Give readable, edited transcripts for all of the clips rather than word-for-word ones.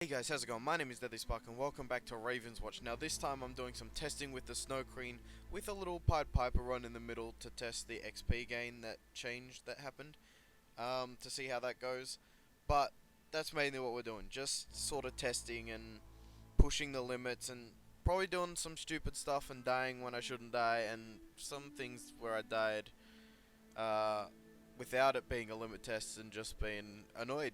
Hey guys, how's it going? My name is Spark and welcome back to Ravenswatch. Now this time I'm doing some testing with the Snow Queen with a little Pied Piper run in the middle to test the XP gain that changed that happened, to see how that goes. But that's mainly what we're doing, just sort of testing and pushing the limits and probably doing some stupid stuff and dying when I shouldn't die and some things where I died uh, without it being a limit test and just being annoyed.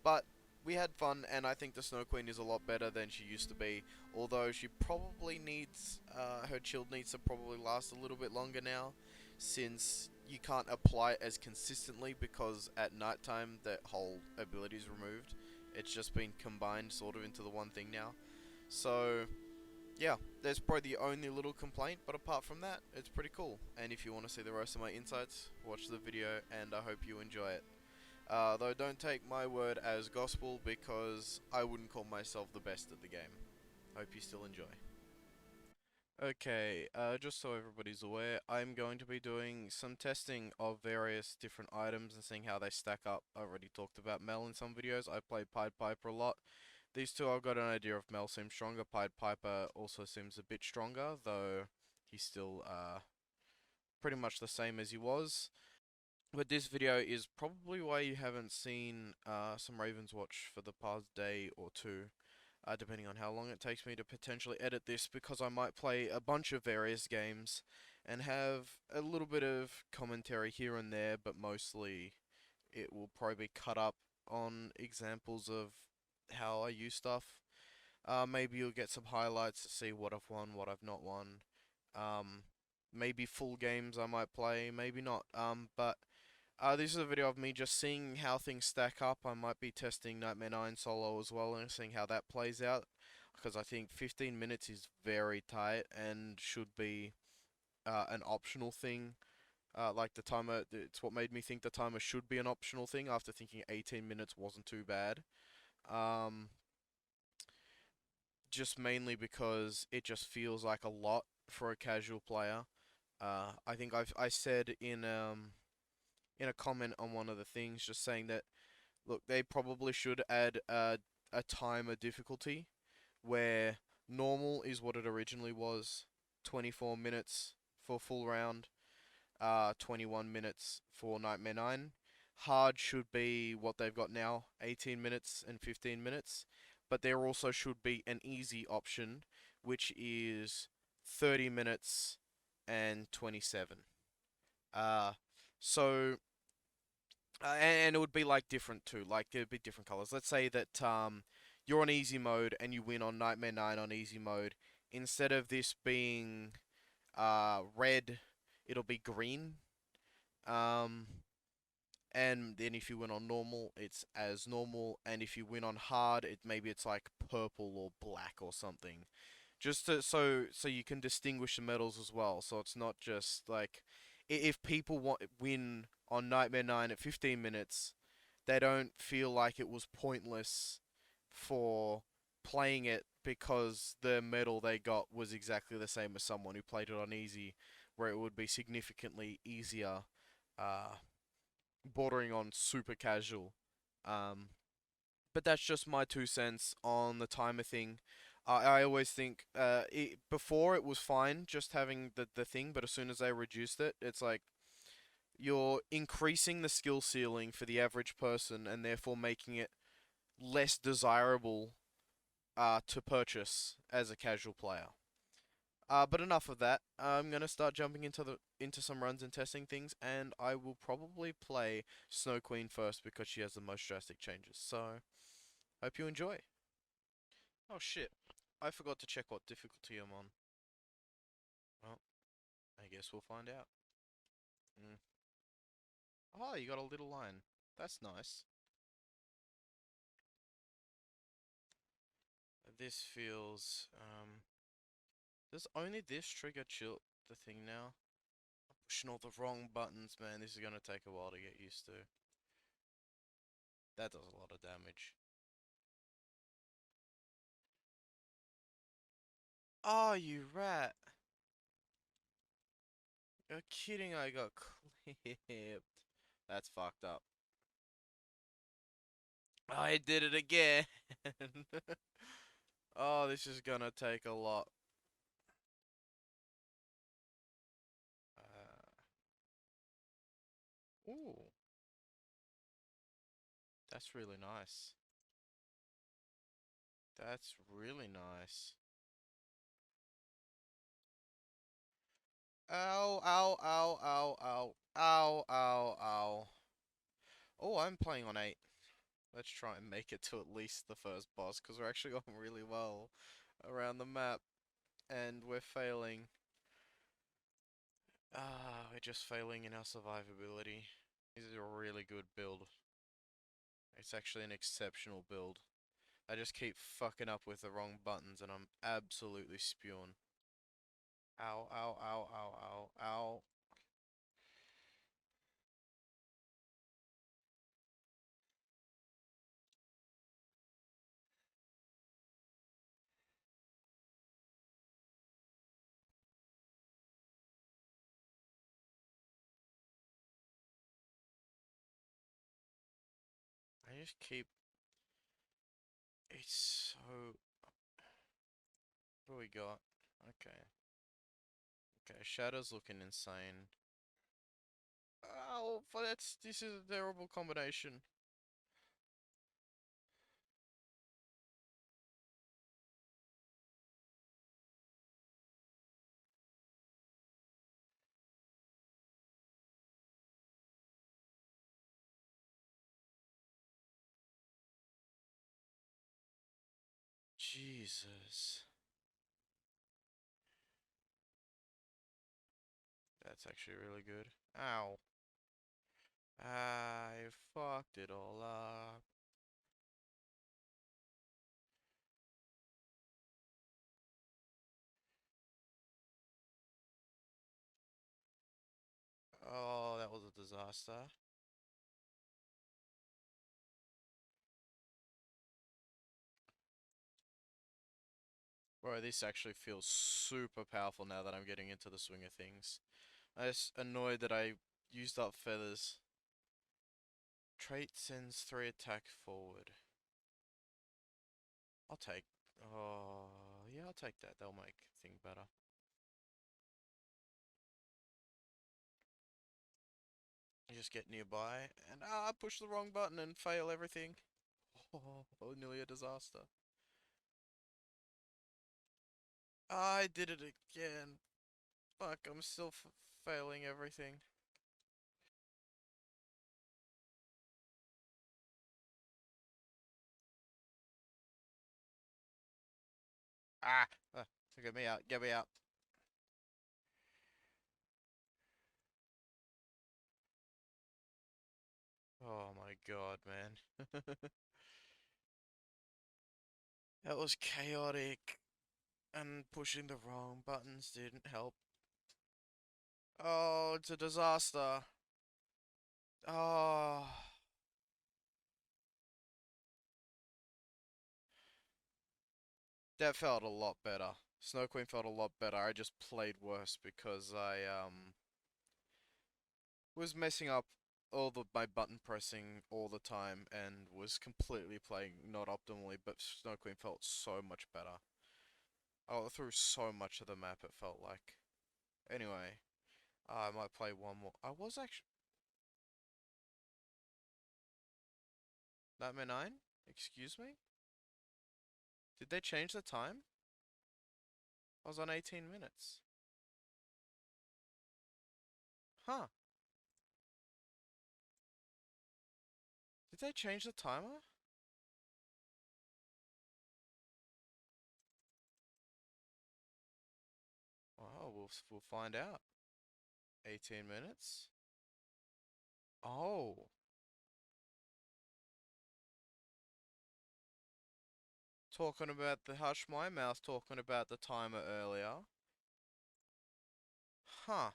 But we had fun, and I think the Snow Queen is a lot better than she used to be. Although she probably needs, her shield needs to probably last a little bit longer now, since you can't apply it as consistently because at nighttime that whole ability is removed. It's just been combined sort of into the one thing now. So yeah, that's probably the only little complaint, but apart from that, it's pretty cool. And if you want to see the rest of my insights, watch the video, and I hope you enjoy it. Though don't take my word as gospel because I wouldn't call myself the best at the game. Hope you still enjoy. Okay, just so everybody's aware, I'm going to be doing some testing of various different items and seeing how they stack up. I already talked about Mel in some videos. I played Pied Piper a lot. These two I've got an idea of Mel seems stronger. Pied Piper also seems a bit stronger, though he's still pretty much the same as he was. But this video is probably why you haven't seen some Ravenswatch for the past day or two, depending on how long it takes me to potentially edit this, because I might play a bunch of various games and have a little bit of commentary here and there, but mostly it will probably be cut up on examples of how I use stuff. Maybe you'll get some highlights to see what I've won, what I've not won. Um, Maybe full games I might play, maybe not. But this is a video of me just seeing how things stack up. I might be testing Nightmare 9 solo as well and seeing how that plays out. Because I think 15 minutes is very tight and should be an optional thing. Like the timer, it's what made me think the timer should be an optional thing after thinking 18 minutes wasn't too bad. Um, just mainly because it just feels like a lot for a casual player. I think I said in a comment on one of the things, just saying that look, they probably should add a timer difficulty where normal is what it originally was, 24 minutes for full round, 21 minutes for Nightmare 9. Hard should be what they've got now, 18 minutes and 15 minutes. But there also should be an easy option, which is 30 minutes and 27. Uh, so and it would be like different too, like there'd be different colors. Let's say that you're on easy mode and you win on Nightmare 9 on easy mode. Instead of this being red, it'll be green. Um, and then if you win on normal, it's as normal. And if you win on hard, maybe it's like purple or black or something. Just so you can distinguish the medals as well. So it's not just like if people win on Nightmare 9 at 15 minutes, they don't feel like it was pointless for playing it because the medal they got was exactly the same as someone who played it on easy, where it would be significantly easier, uh, bordering on super casual. Um, but that's just my 2 cents on the timer thing. I always think before it was fine just having the thing, but as soon as they reduced it, it's like you're increasing the skill ceiling for the average person and therefore making it less desirable to purchase as a casual player. But enough of that. I'm gonna start jumping into some runs and testing things, and I will probably play Snow Queen first because she has the most drastic changes. So hope you enjoy. Oh shit! I forgot to check what difficulty I'm on. Well, I guess we'll find out. Mm. Oh, you got a little line. That's nice. This feels does only this trigger chill the thing now? I'm pushing all the wrong buttons, man. This is gonna take a while to get used to. That does a lot of damage. Oh, you rat. You're kidding, I got clipped. That's fucked up. I did it again. Oh, this is gonna take a lot. Ooh, that's really nice. That's really nice. Ow, ow, ow, ow, ow, ow, ow, ow. Oh, I'm playing on 8. Let's try and make it to at least the first boss, because we're actually going really well around the map, and we're failing. We're just failing in our survivability. This is a really good build. It's actually an exceptional build. I just keep fucking up with the wrong buttons, and I'm absolutely spewing. Ow, ow, ow, ow, ow, ow. I just keep... It's so... What do we got? Okay. Okay, Shadow's looking insane. Oh, but this is a terrible combination. Jesus. That's actually really good. Ow. I fucked it all up. Oh, that was a disaster. Bro, this actually feels super powerful now that I'm getting into the swing of things. I'm just annoyed that I used up feathers. Trait sends 3 attack forward. I'll take... Oh, yeah, I'll take that. That'll make thing better. You just get nearby and push the wrong button and fail everything. Oh, nearly a disaster. I did it again. Fuck, I'm still failing everything. Ah! Uh, get me out, get me out. Oh my god, man. That was chaotic, and pushing the wrong buttons didn't help. Oh, it's a disaster. Oh, that felt a lot better. Snow Queen felt a lot better. I just played worse because I was messing up all the my button pressing all the time and was completely playing not optimally, but Snow Queen felt so much better. I through so much of the map it felt like. Anyway, I might play one more. I was actually Nightmare 9? Excuse me? Did they change the time? I was on 18 minutes. Huh. Did they change the timer? Oh, we'll find out. 18 minutes? Oh. Talking about the Hush My Mouth talking about the timer earlier. Huh.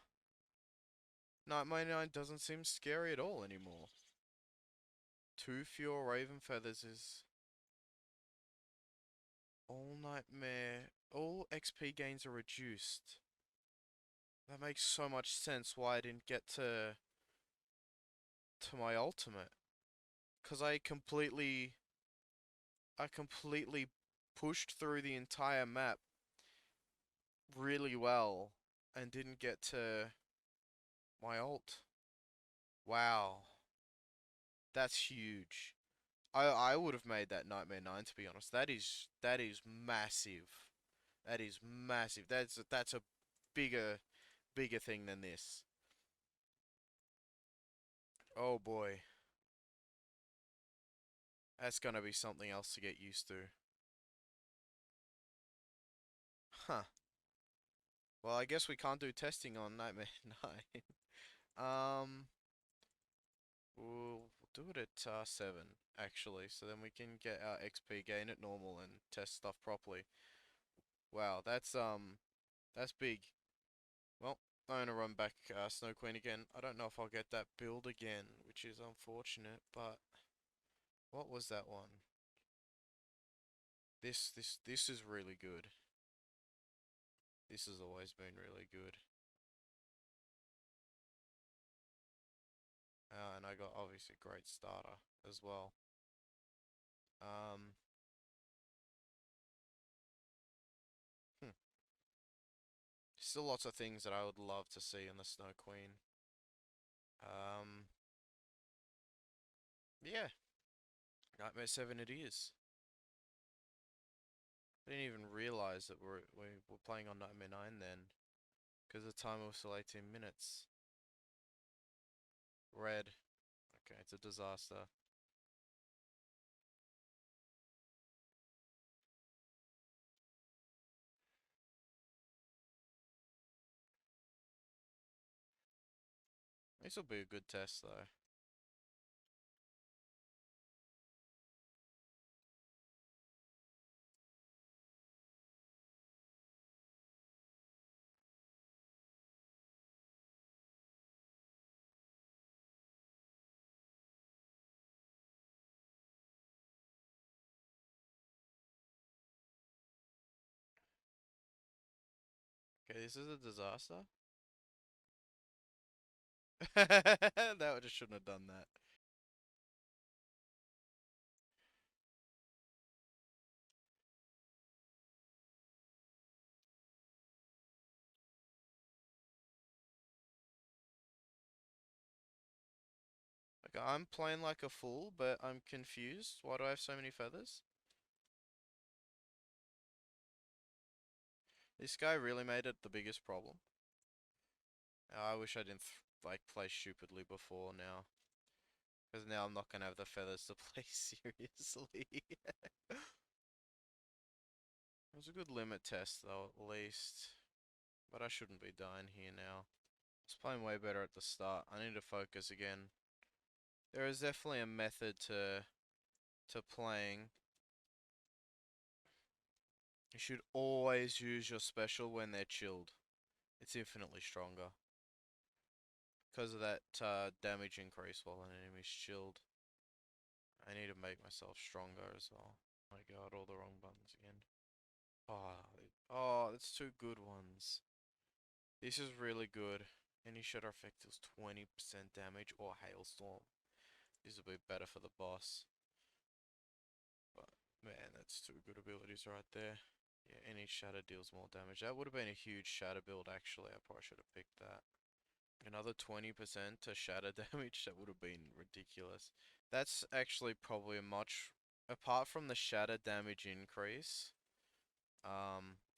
Nightmare 9 doesn't seem scary at all anymore. 2 fewer Raven Feathers is... All Nightmare... All XP gains are reduced. That makes so much sense why I didn't get to my ultimate. because I completely pushed through the entire map really well and didn't get to my ult. Wow, that's huge. I would have made that Nightmare 9 to be honest. That is massive. That is massive. That's a bigger thing than this. Oh boy. That's gonna be something else to get used to. Huh. Well, I guess we can't do testing on Nightmare 9. Um, we'll do it at 7, actually, so then we can get our XP gain at normal and test stuff properly. Wow, that's big. Well, I'm gonna run back Snow Queen again. I don't know if I'll get that build again, which is unfortunate, but what was that one? This is really good. This has always been really good. And I got obviously a great starter as well. Um, hmm. Still lots of things that I would love to see in the Snow Queen. Um, yeah, Nightmare 7 it is. I didn't even realize that we were playing on Nightmare 9 then, because the timer was still 18 minutes. Red. Okay, it's a disaster. This will be a good test though. Okay, this is a disaster. That just shouldn't have done that. Okay, I'm playing like a fool, but I'm confused. Why do I have so many feathers? This guy really made it the biggest problem. I wish I didn't like play stupidly before now, because now I'm not gonna have the feathers to play seriously. It was a good limit test though, at least. But I shouldn't be dying here now. I was playing way better at the start. I need to focus again. There is definitely a method to playing. You should always use your special when they're chilled. It's infinitely stronger. Because of that damage increase while an enemy's chilled. I need to make myself stronger as well. Oh my god, all the wrong buttons again. Oh, that's two good ones. This is really good. Any shadow effect deals 20% damage or hailstorm. This will be better for the boss. But man, that's two good abilities right there. Yeah, any shatter deals more damage. That would have been a huge shatter build actually. I probably should have picked that. Another 20% to shatter damage, that would have been ridiculous. That's actually probably a much, apart from the shatter damage increase,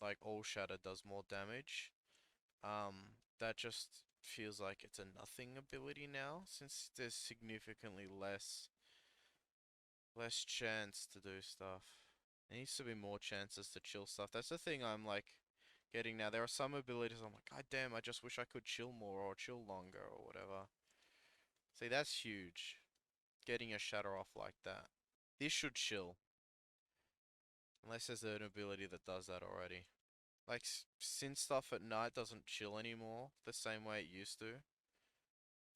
like all shatter does more damage. That just feels like it's a nothing ability now, since there's significantly less chance to do stuff. There needs to be more chances to chill stuff. That's the thing I'm like getting now. There are some abilities I'm like, God damn, I just wish I could chill more or chill longer or whatever. See, that's huge. Getting a shatter off like that. This should chill. Unless there's an ability that does that already. Like, since stuff at night doesn't chill anymore the same way it used to,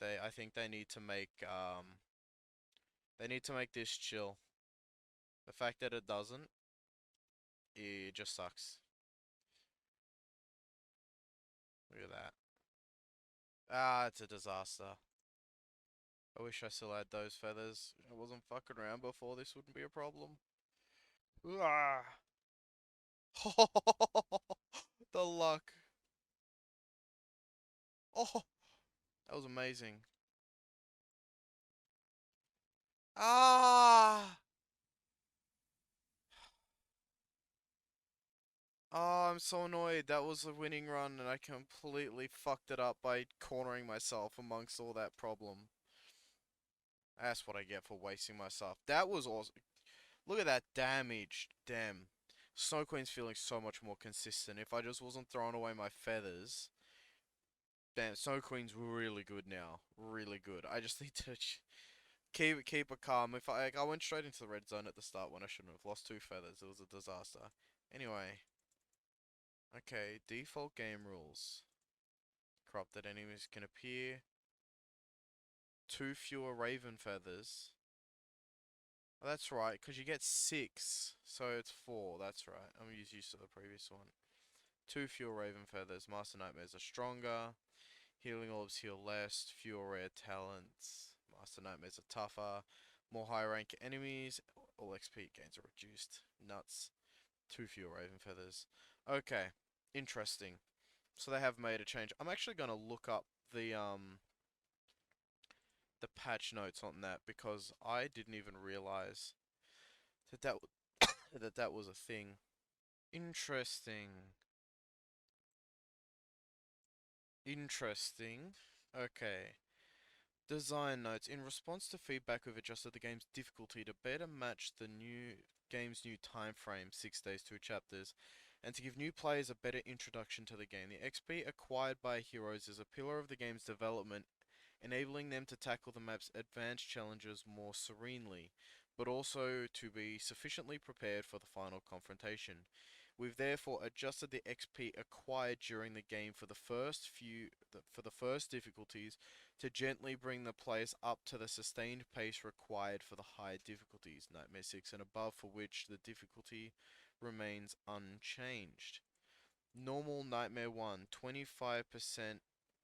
I think they need to make this chill. The fact that it doesn't, it just sucks. Look at that. Ah, it's a disaster. I wish I still had those feathers. I wasn't fucking around before, this wouldn't be a problem. Ah. The luck. Oh, that was amazing. Ah! Oh, I'm so annoyed. That was a winning run and I completely fucked it up by cornering myself amongst all that problem. That's what I get for wasting my stuff. That was awesome. Look at that damage. Damn. Snow Queen's feeling so much more consistent. If I just wasn't throwing away my feathers. Damn, Snow Queen's really good now. Really good. I just need to keep it calm. If I went straight into the red zone at the start when I shouldn't have. Lost two feathers. It was a disaster. Anyway. Okay, default game rules. Corrupted enemies can appear. Two fewer raven feathers. Oh, that's right, because you get six, so it's four. That's right. I'm used to the previous one. Two fewer raven feathers. Master nightmares are stronger. Healing orbs heal less. Fewer rare talents. Master nightmares are tougher. More high rank enemies. All XP gains are reduced. Nuts. Two fewer raven feathers. Okay, interesting. So they have made a change. I'm actually gonna look up the patch notes on that because I didn't even realize that that was a thing. Interesting. Interesting. Okay. Design notes. In response to feedback, we've adjusted the game's difficulty to better match the new game's new time frame, 6 days, 2 chapters, and to give new players a better introduction to the game. The XP acquired by heroes is a pillar of the game's development, enabling them to tackle the map's advanced challenges more serenely, but also to be sufficiently prepared for the final confrontation. We've therefore adjusted the XP acquired during the game for the first difficulties to gently bring the players up to the sustained pace required for the higher difficulties, Nightmare 6 and above, for which the difficulty remains unchanged. Normal Nightmare 1, 25%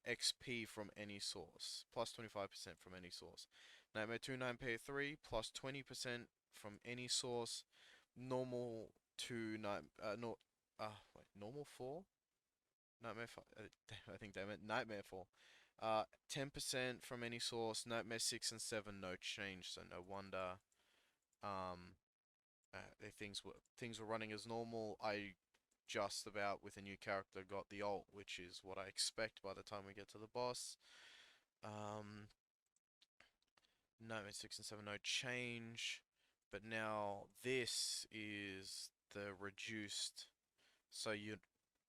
XP from any source, plus 25% from any source. Nightmare 2, Nightmare 3, plus 20% from any source. Normal 2, no, wait, Normal 4? Nightmare 5, I think they meant Nightmare 4. 10% from any source. Nightmare 6 and 7, no change, so no wonder. Um, things were running as normal. I just about with a new character got the ult, which is what I expect by the time we get to the boss. Um, Nightmare 6 and 7 no change, but now this is the reduced, so you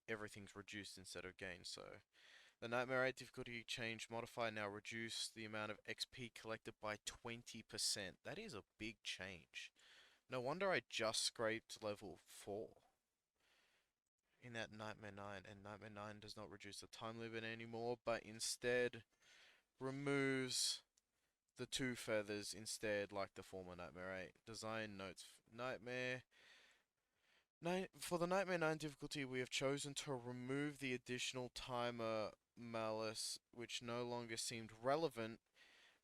everything's reduced instead of gained. So the Nightmare 8 difficulty change modifier now reduce the amount of XP collected by 20%. That is a big change. No wonder I just scraped level 4 in that Nightmare 9, and Nightmare 9 does not reduce the time limit anymore, but instead removes the two feathers instead, like the former Nightmare 8. Design notes. Nightmare 9. For the Nightmare 9 difficulty, we have chosen to remove the additional timer malice, which no longer seemed relevant,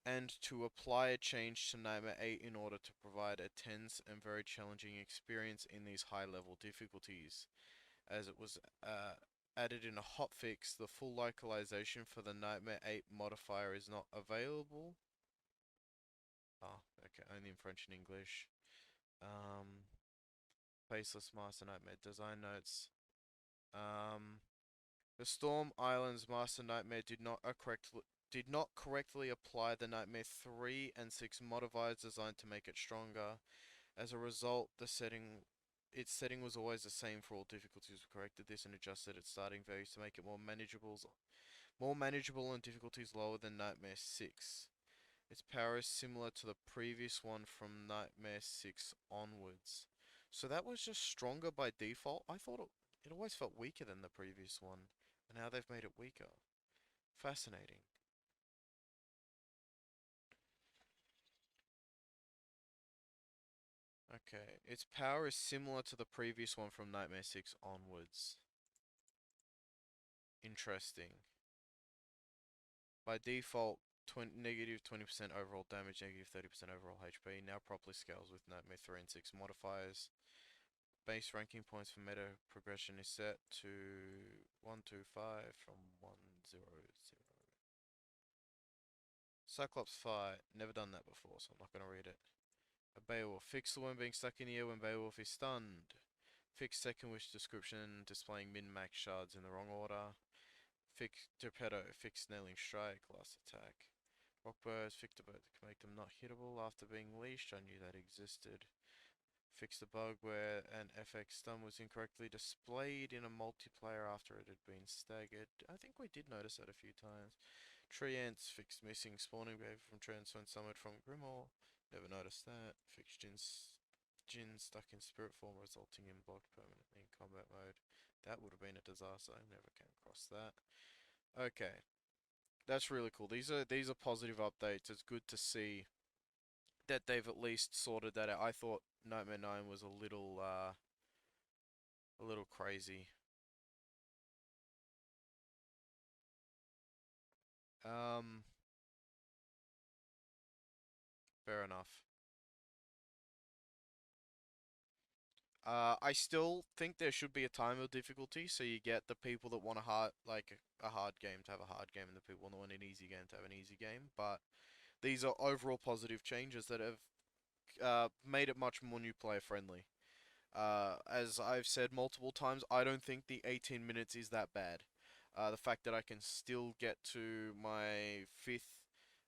and to apply a change to Nightmare 8 in order to provide a tense and very challenging experience in these high level difficulties. As it was added in a hotfix, the full localization for the Nightmare 8 modifier is not available. Oh, okay, only in French and English. Faceless Master Nightmare design notes. Um, the Storm Islands Master Nightmare did not correctly apply the Nightmare 3 and 6 modifiers designed to make it stronger. As a result, its setting was always the same for all difficulties. We corrected this and adjusted its starting values to make it more manageable and difficulties lower than Nightmare 6. Its power is similar to the previous one from Nightmare 6 onwards. So that was just stronger by default? I thought it always felt weaker than the previous one, and now they've made it weaker. Fascinating. Okay, its power is similar to the previous one from Nightmare 6 onwards. Interesting. By default, Negative 20% overall damage, negative 30% overall HP. Now properly scales with Nightmare 3 and 6 modifiers. Base ranking points for meta progression is set to 125 from 100. Cyclops fight. Never done that before, so I'm not gonna read it. A Beowulf. Fix the one being stuck in the air when Beowulf is stunned. Fix second wish description displaying min-max shards in the wrong order. Fix Torpedo. Fix Nailing Strike. Last attack. Rockburst. Fix the bird to make them not hittable after being leashed. I knew that existed. Fix the bug where an FX stun was incorrectly displayed in a multiplayer after it had been staggered. I think we did notice that a few times. Tree ants fixed missing spawning behavior from treants when summoned from Grimoire. Never noticed that. Fixed Jin stuck in spirit form, resulting in blocked permanently in combat mode. That would have been a disaster. I never came across that. Okay, that's really cool. These are positive updates. It's good to see that they've at least sorted that out. I thought Nightmare 9 was a little crazy. Um, Fair enough. I still think there should be a time of difficulty, so you get the people that want a hard game to have a hard game, and the people that want an easy game to have an easy game. But these are overall positive changes that have made it much more new player friendly. As I've said multiple times, I don't think the 18 minutes is that bad. The fact that I can still get to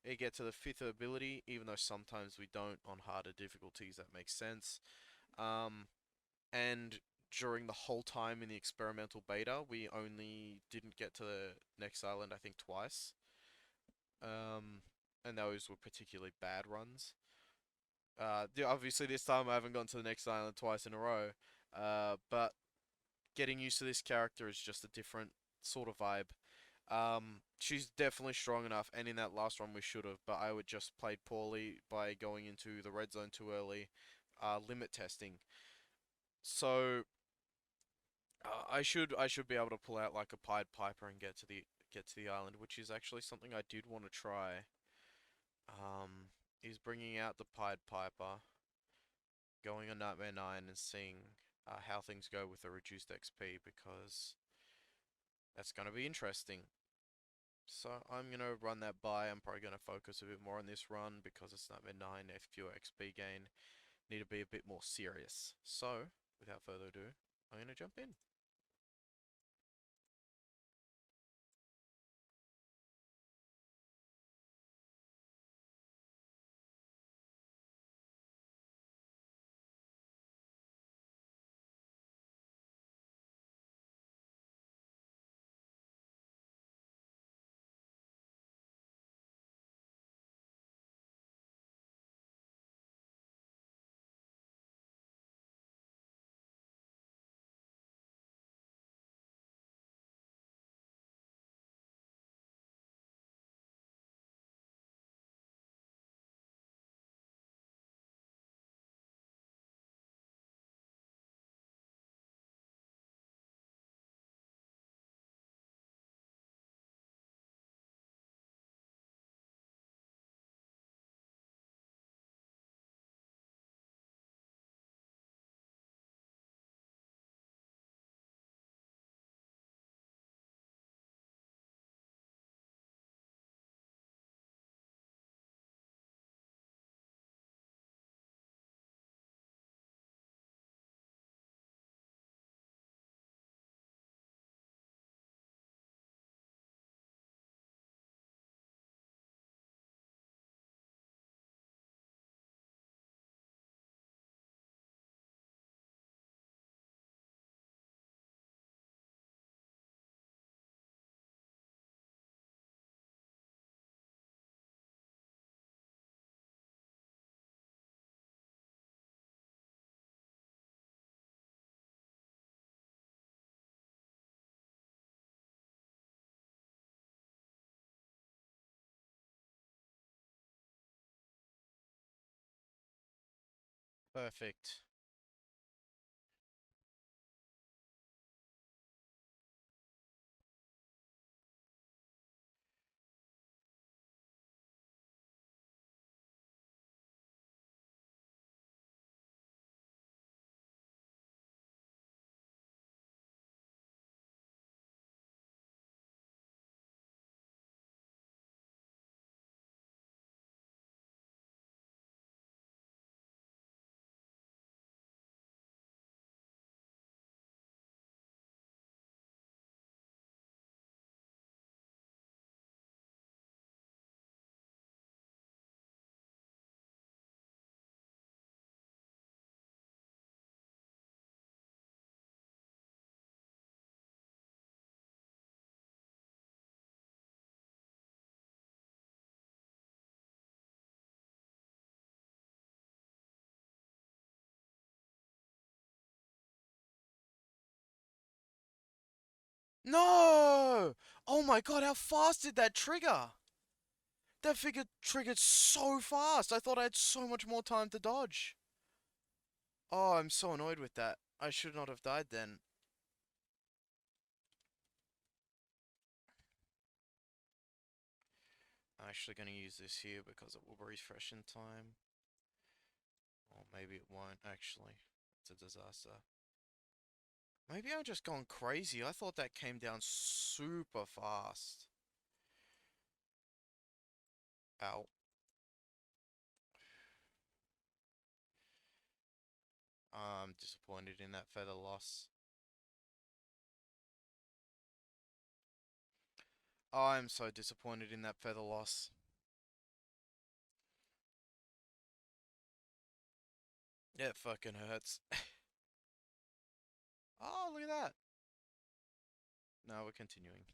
the fifth ability, even though sometimes we don't on harder difficulties, that makes sense. Um, and during the whole time in the experimental beta, we only didn't get to the next island, I think, twice. Um, and those were particularly bad runs. Obviously, this time I haven't gone to the next island twice in a row. But getting used to this character is just a different sort of vibe. She's definitely strong enough, and in that last run we should have, but I would just played poorly by going into the red zone too early, limit testing. So I should be able to pull out like a Pied Piper and get to the island, which is actually something I did want to try. Is bringing out the Pied Piper, going on Nightmare 9 and seeing how things go with the reduced XP because that's going to be interesting. So I'm going to run that by. I'm probably going to focus a bit more on this run because it's Nightmare 9, a fewer XP gain. Need to be a bit more serious. So, without further ado, I'm going to jump in. Perfect. No! Oh my god, how fast did that trigger? That figure triggered so fast. I thought I had so much more time to dodge. Oh, I'm so annoyed with that. I should not have died then. I'm actually going to use this here because it will refresh in time. Or maybe it won't, actually. It's a disaster. Maybe I'm just gone crazy. I thought that came down super fast. Ow. I'm disappointed in that feather loss. I'm so disappointed in that feather loss. It fucking hurts. Oh, look at that. No, we're continuing.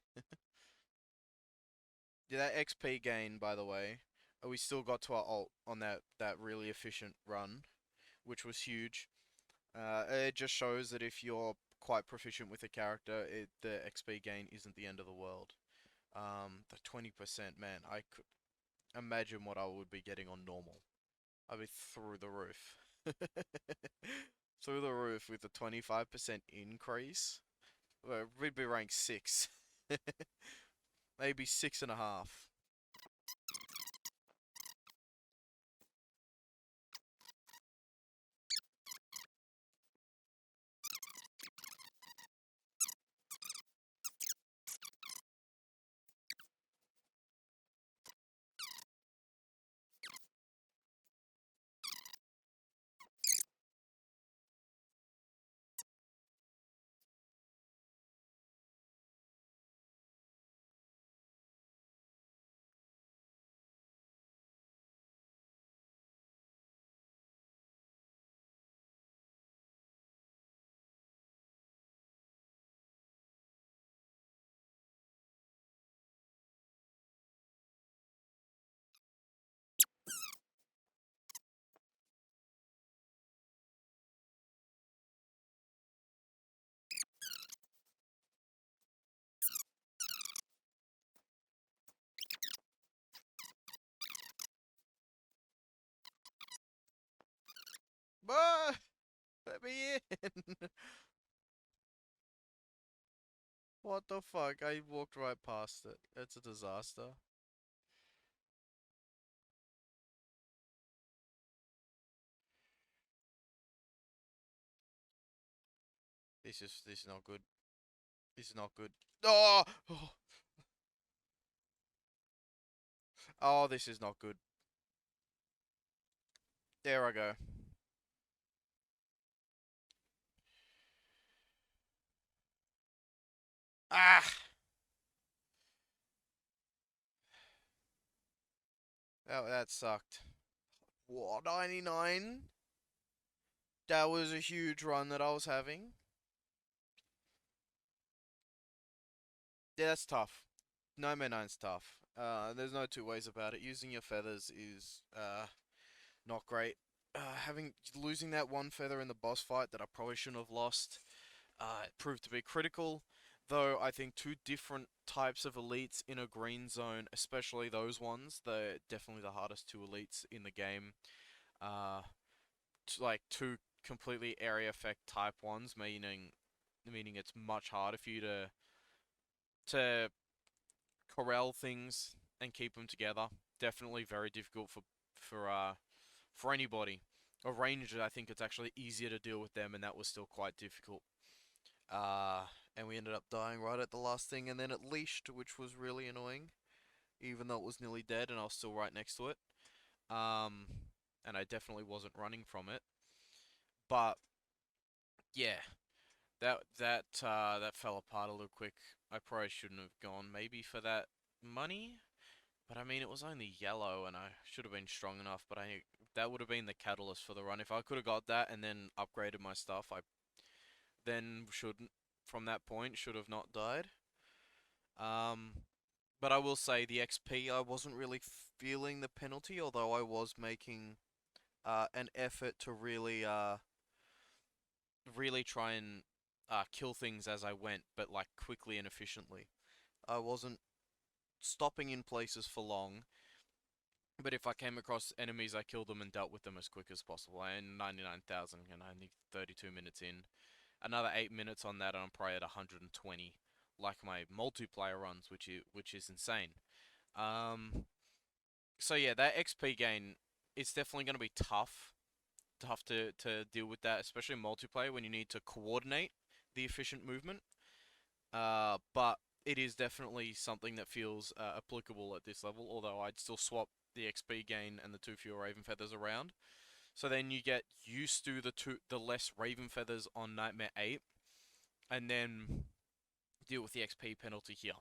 Yeah, that XP gain, by the way, we still got to our ult on that really efficient run, which was huge. It just shows that if you're quite proficient with a character, the XP gain isn't the end of the world. The 20%, man, I could imagine what I would be getting on normal. I'd be through the roof. Through the roof with a 25% increase. Well, we'd be ranked 6. Maybe 6.5. But let me in. What the fuck? I walked right past it. It's a disaster. This is not good. This is not good. Oh, oh, oh, this is not good. There I go. Ah, that sucked. What, 99? That was a huge run that I was having. Yeah, that's tough. No Man 9's tough. There's no two ways about it. Using your feathers is not great. Having losing that one feather in the boss fight that I probably shouldn't have lost, it proved to be critical. Though I think two different types of elites in a green zone, especially those ones, they're definitely the hardest two elites in the game. Uh, like two completely area effect type ones, meaning it's much harder for you to corral things and keep them together. Definitely very difficult for anybody. A ranger, I think it's actually easier to deal with them, and that was still quite difficult. And we ended up dying right at the last thing, and then it leashed, which was really annoying, even though it was nearly dead, and I was still right next to it. Um, and I definitely wasn't running from it. But yeah, that fell apart a little quick. I probably shouldn't have gone maybe for that money, but I mean it was only yellow, and I should have been strong enough. But I that would have been the catalyst for the run. If I could have got that and then upgraded my stuff, I then shouldn't from that point should have not died. Um, but I will say the XP I wasn't really feeling the penalty, although I was making an effort to really try and kill things as I went, but like quickly and efficiently. I wasn't stopping in places for long, but if I came across enemies, I killed them and dealt with them as quick as possible. And 99,000, and only 32 minutes in. Another 8 minutes on that, and I'm probably at 120, like my multiplayer runs, which is insane. Um, so yeah, that XP gain, it's definitely going to be tough to deal with that, especially in multiplayer when you need to coordinate the efficient movement. But it is definitely something that feels applicable at this level. Although I'd still swap the XP gain and the two fewer Raven feathers around. So then you get used to the less Raven feathers on Nightmare 8, and then deal with the XP penalty here.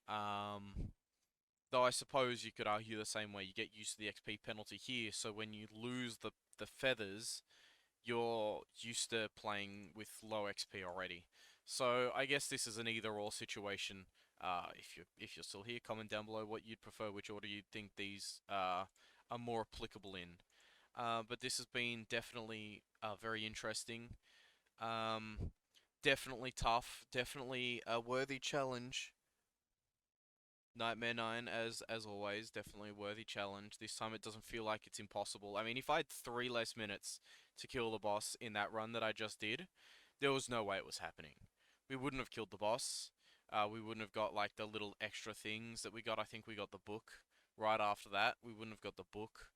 Um, though I suppose you could argue the same way. You get used to the XP penalty here, so when you lose the feathers, you're used to playing with low XP already. So I guess this is an either-or situation. If you're still here, comment down below what you'd prefer, which order you'd think these are more applicable in. But this has been definitely very interesting. Um, definitely tough. Definitely a worthy challenge. Nightmare 9, as always, definitely a worthy challenge. This time it doesn't feel like it's impossible. I mean, if I had 3 less minutes to kill the boss in that run that I just did, there was no way it was happening. We wouldn't have killed the boss. We wouldn't have got like the little extra things that we got. I think we got the book right after that. We wouldn't have got the book.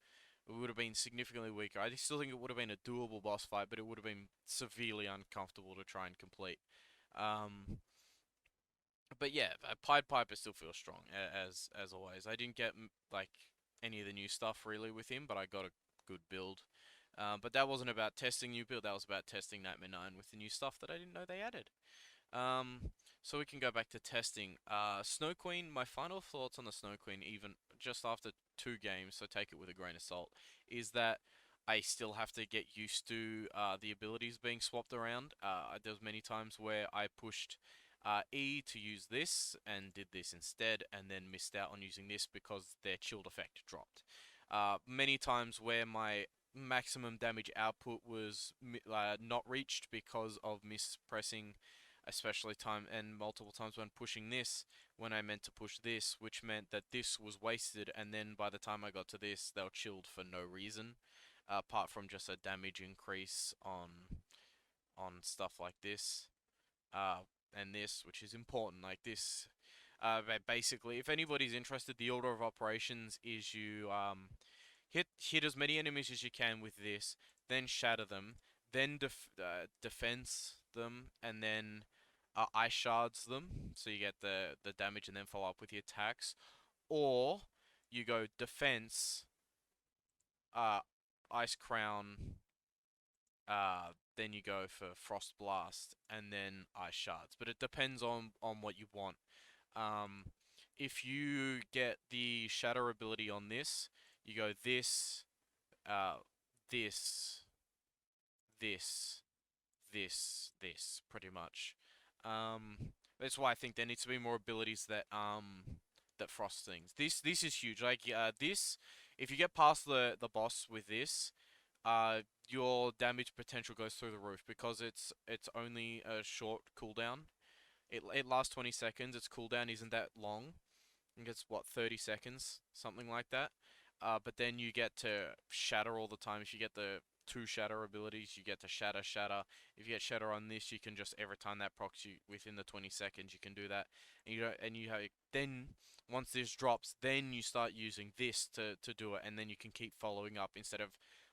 We would have been significantly weaker. I still think it would have been a doable boss fight, but it would have been severely uncomfortable to try and complete. Um, but yeah, Pied Piper still feels strong as always. I didn't get like any of the new stuff really with him, but I got a good build. But that wasn't about testing new build. That was about testing Nightmare 9 with the new stuff that I didn't know they added. So we can go back to testing. Snow Queen. My final thoughts on the Snow Queen, even just after 2 games, so take it with a grain of salt, is that I still have to get used to the abilities being swapped around. There's many times where I pushed E to use this and did this instead, and then missed out on using this because their chilled effect dropped. Many times where my maximum damage output was not reached because of mispressing, especially time and multiple times when pushing this when I meant to push this, which meant that this was wasted, and then by the time I got to this, they were chilled for no reason, apart from just a damage increase on stuff like this, uh, and this, which is important. Like this, basically, if anybody's interested, the order of operations is you hit as many enemies as you can with this, then shatter them, then defense them, and then ice shards them, so you get the damage, and then follow up with the attacks. Or you go defense, uh, ice crown, then you go for frost blast, and then ice shards. But it depends on what you want. Um, if you get the shatter ability on this, you go this, uh, this, this, this, pretty much. That's why I think there needs to be more abilities that frost things. This is huge. Like this, if you get past the boss with this, your damage potential goes through the roof because it's only a short cooldown. It lasts 20 seconds. Its cooldown isn't that long. I think it's what, 30 seconds, something like that. But then you get to shatter all the time. If you get the 2 shatter abilities, you get to shatter. If you get shatter on this, you can just every time that procs you within the 20 seconds, you can do that. And you don't, and you have then once this drops, then you start using this to do it, and then you can keep following up instead of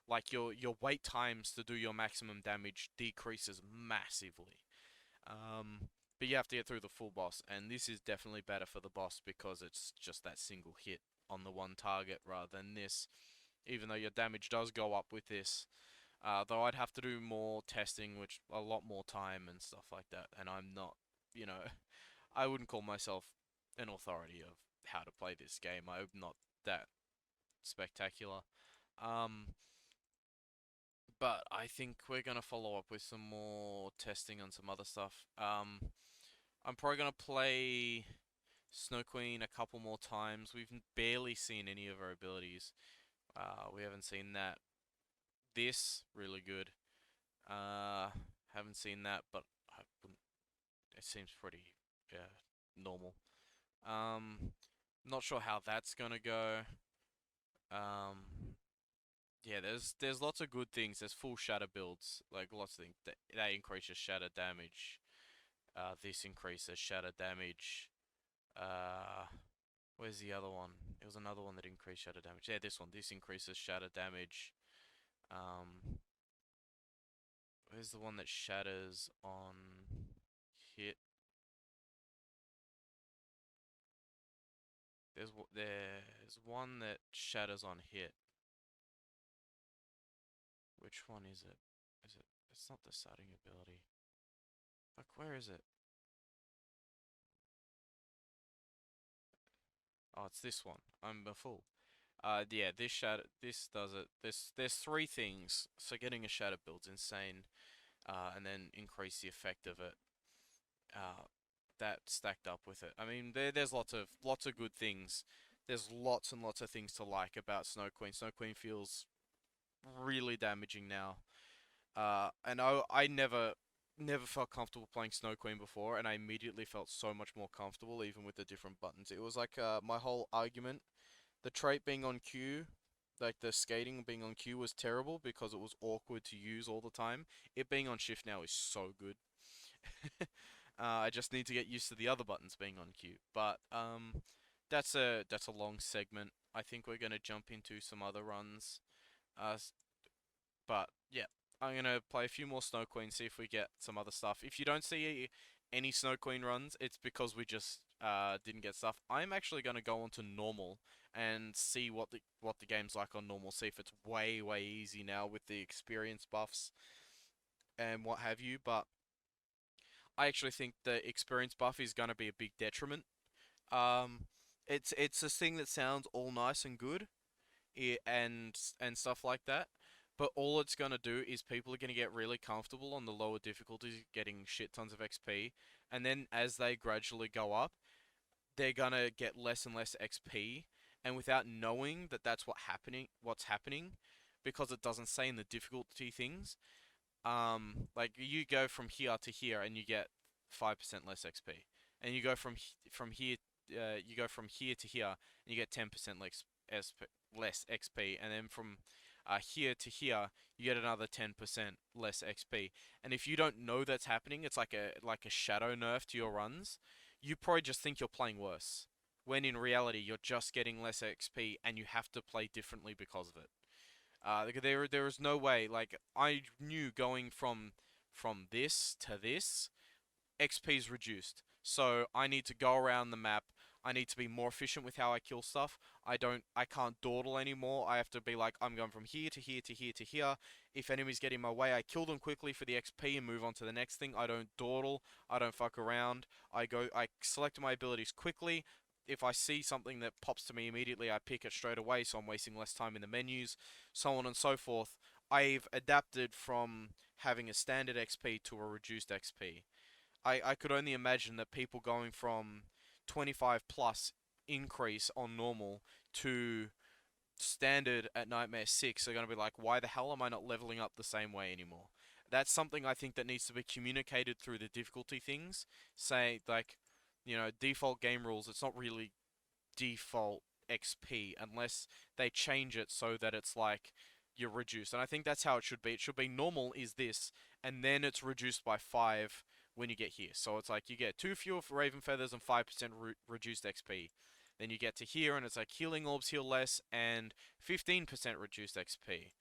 like your wait times to do your maximum damage decreases massively. But you have to get through the full boss, and this is definitely better for the boss because it's just that single hit on the one target rather than this. Even though your damage does go up with this, though I'd have to do more testing, which a lot more time and stuff like that. And I'm not, you know, I wouldn't call myself an authority of how to play this game. I'm not that spectacular. Um, but I think we're gonna follow up with some more testing on some other stuff. I'm probably gonna play Snow Queen a couple more times. We've barely seen any of her abilities. We haven't seen that. This really good. Uh, haven't seen that, but it seems pretty normal. Um, Not sure how that's gonna go. Um, yeah, there's lots of good things. There's full shatter builds, like lots of things that increases shatter damage. This increases shatter damage. Uh, where's the other one? It was another one that increased shatter damage. Yeah, this one. This increases shatter damage. Um, where's the one that shatters on hit? There's one that shatters on hit. Which one is it? Is it? It's not the starting ability. Fuck, where is it? Oh, it's this one. I'm a fool. Yeah, this shatter, this does it. There's three things. So getting a shatter build's insane. And then increase the effect of it. Uh, that stacked up with it. I mean, there's lots of good things. There's lots and lots of things to like about Snow Queen. Snow Queen feels really damaging now. And I never felt comfortable playing Snow Queen before, and I immediately felt so much more comfortable, even with the different buttons. It was like my whole argument, the trait being on Q, like the skating being on Q was terrible because it was awkward to use all the time. It being on shift now is so good. I just need to get used to the other buttons being on Q. But that's a long segment. I think we're gonna jump into some other runs. Uh, but yeah, I'm gonna play a few more Snow Queen, see if we get some other stuff. If you don't see any Snow Queen runs, it's because we just didn't get stuff. I'm actually gonna go on to normal and see what the game's like on normal. See if it's way easy now with the experience buffs and what have you. But I actually think the experience buff is gonna be a big detriment. Um, it's a thing that sounds all nice and good, and stuff like that. But all it's gonna do is people are gonna get really comfortable on the lower difficulties, getting shit tons of XP, and then as they gradually go up, they're gonna get less and less XP, and without knowing that that's what's happening, because it doesn't say in the difficulty things. Like you go from here to here and you get 5% less XP, and you go from here, you go from here to here and you get 10% less XP, and then from here to here you get another 10% less XP. And if you don't know that's happening, it's like a shadow nerf to your runs. You probably just think you're playing worse, when in reality you're just getting less XP and you have to play differently because of it. There is no way. Like I knew going from this to this, XP is reduced. So I need to go around the map. I need to be more efficient with how I kill stuff. I can't dawdle anymore. I have to be like, I'm going from here to here to here to here. If enemies get in my way, I kill them quickly for the XP and move on to the next thing. I don't dawdle. I don't fuck around. I select my abilities quickly. If I see something that pops to me immediately, I pick it straight away, so I'm wasting less time in the menus, so on and so forth. I've adapted from having a standard XP to a reduced XP. I could only imagine that people going from 25 plus increase on normal to standard at Nightmare 6 are going to be like, why the hell am I not leveling up the same way anymore? That's something I think that needs to be communicated through the difficulty things. Say, like, default game rules, it's not really default XP unless they change it so that it's like you're reduced. And I think that's how it should be. It should be normal is this, and then it's reduced by 5 when you get here. So it's like you get 2 fewer Raven Feathers and 5% reduced XP. Then you get to here and it's like healing orbs heal less and 15% reduced XP.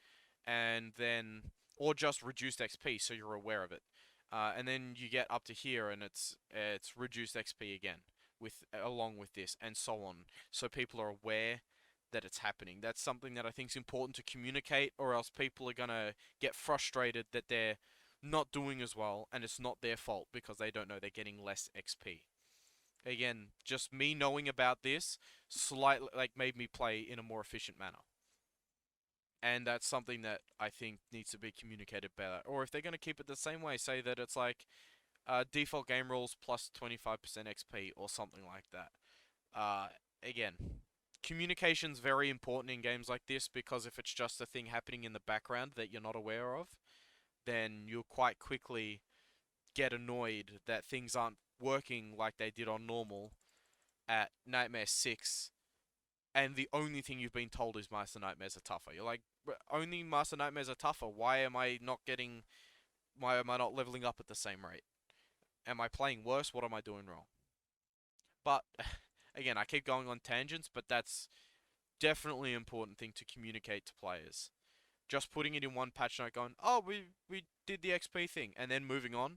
And then, or just reduced XP so you're aware of it. And then you get up to here and it's reduced XP again with along with this and so on, so people are aware that it's happening. That's something that I think is important to communicate, or else people are gonna get frustrated that they're not doing as well and it's not their fault because they don't know they're getting less XP. Again, just me knowing about this slightly like made me play in a more efficient manner. And that's something that I think needs to be communicated better. Or if they're going to keep it the same way, say that it's like default game rules plus 25% XP or something like that. Uh, Again, communication's very important in games like this, because if it's just a thing happening in the background that you're not aware of, then you'll quite quickly get annoyed that things aren't working like they did on normal at Nightmare 6, and the only thing you've been told is Master Nightmares are tougher. You're like, only Master Nightmares are tougher. Why am I not getting. Why am I not leveling up at the same rate? Am I playing worse? What am I doing wrong? But, again, I keep going on tangents, but that's definitely an important thing to communicate to players. Just putting it in one patch note going, oh, we did the XP thing, and then moving on,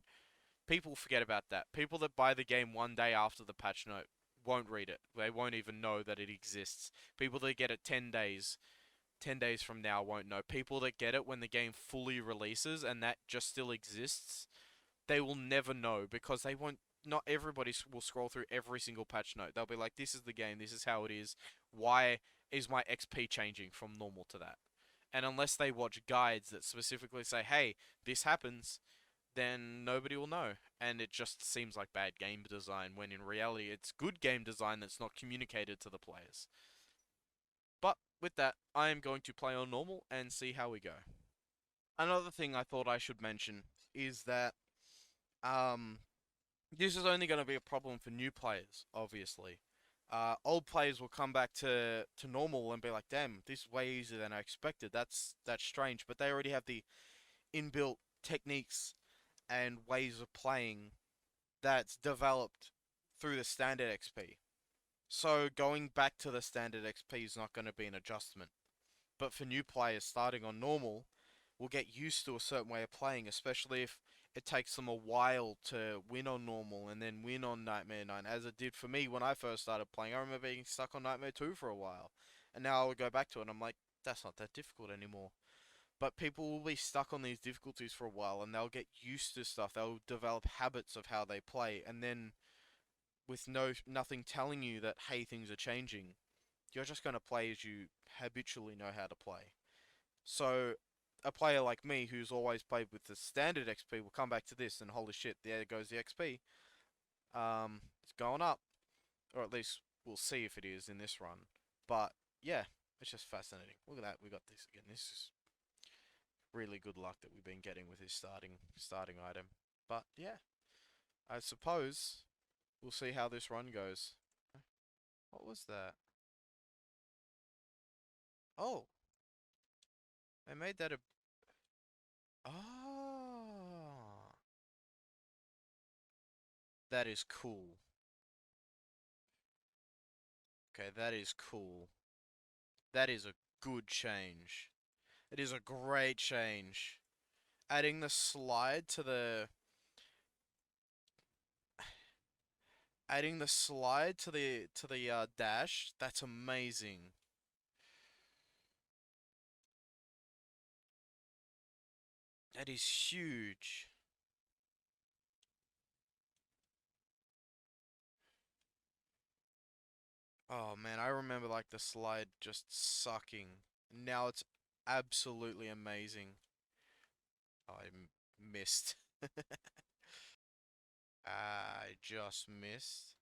people forget about that. People that buy the game one day after the patch note won't read it. They won't even know that it exists. People that get it 10 days from now won't know. People that get it when the game fully releases and that just still exists, they will never know because they won't. Not everybody will scroll through every single patch note. They'll be like, "This is the game. This is how it is. Why is my XP changing from normal to that?" And unless they watch guides that specifically say, "Hey, this happens," then nobody will know. And it just seems like bad game design when in reality it's good game design that's not communicated to the players. But with that, I am going to play on normal and see how we go. Another thing I thought I should mention is that um, this is only going to be a problem for new players, obviously. Old players will come back to normal and be like, "Damn, this is way easier than I expected. That's strange." But they already have the inbuilt techniques and ways of playing that's developed through the standard XP. So going back to the standard XP is not going to be an adjustment. But for new players starting on normal, will get used to a certain way of playing, especially if it takes them a while to win on normal and then win on Nightmare 9, as it did for me when I first started playing. I remember being stuck on Nightmare 2 for a while, and now I would go back to it and I'm like, that's not that difficult anymore. But people will be stuck on these difficulties for a while and they'll get used to stuff. They'll develop habits of how they play, and then with nothing telling you that hey, things are changing, you're just going to play as you habitually know how to play. So a player like me who's always played with the standard XP will come back to this and holy shit, there goes the XP. It's going up, or at least we'll see if it is in this run. But yeah, it's just fascinating. Look at that, we got this again. This is really good luck that we've been getting with this starting item. But yeah, I suppose we'll see how this run goes. What was that? Oh, they made that a. Oh, that is cool. Okay, that is cool. That is a good change. It is a great change. Adding the slide to the dash, that's amazing. That is huge. Oh man, I remember like the slide just sucking. Now it's absolutely amazing. Oh, missed. I just missed.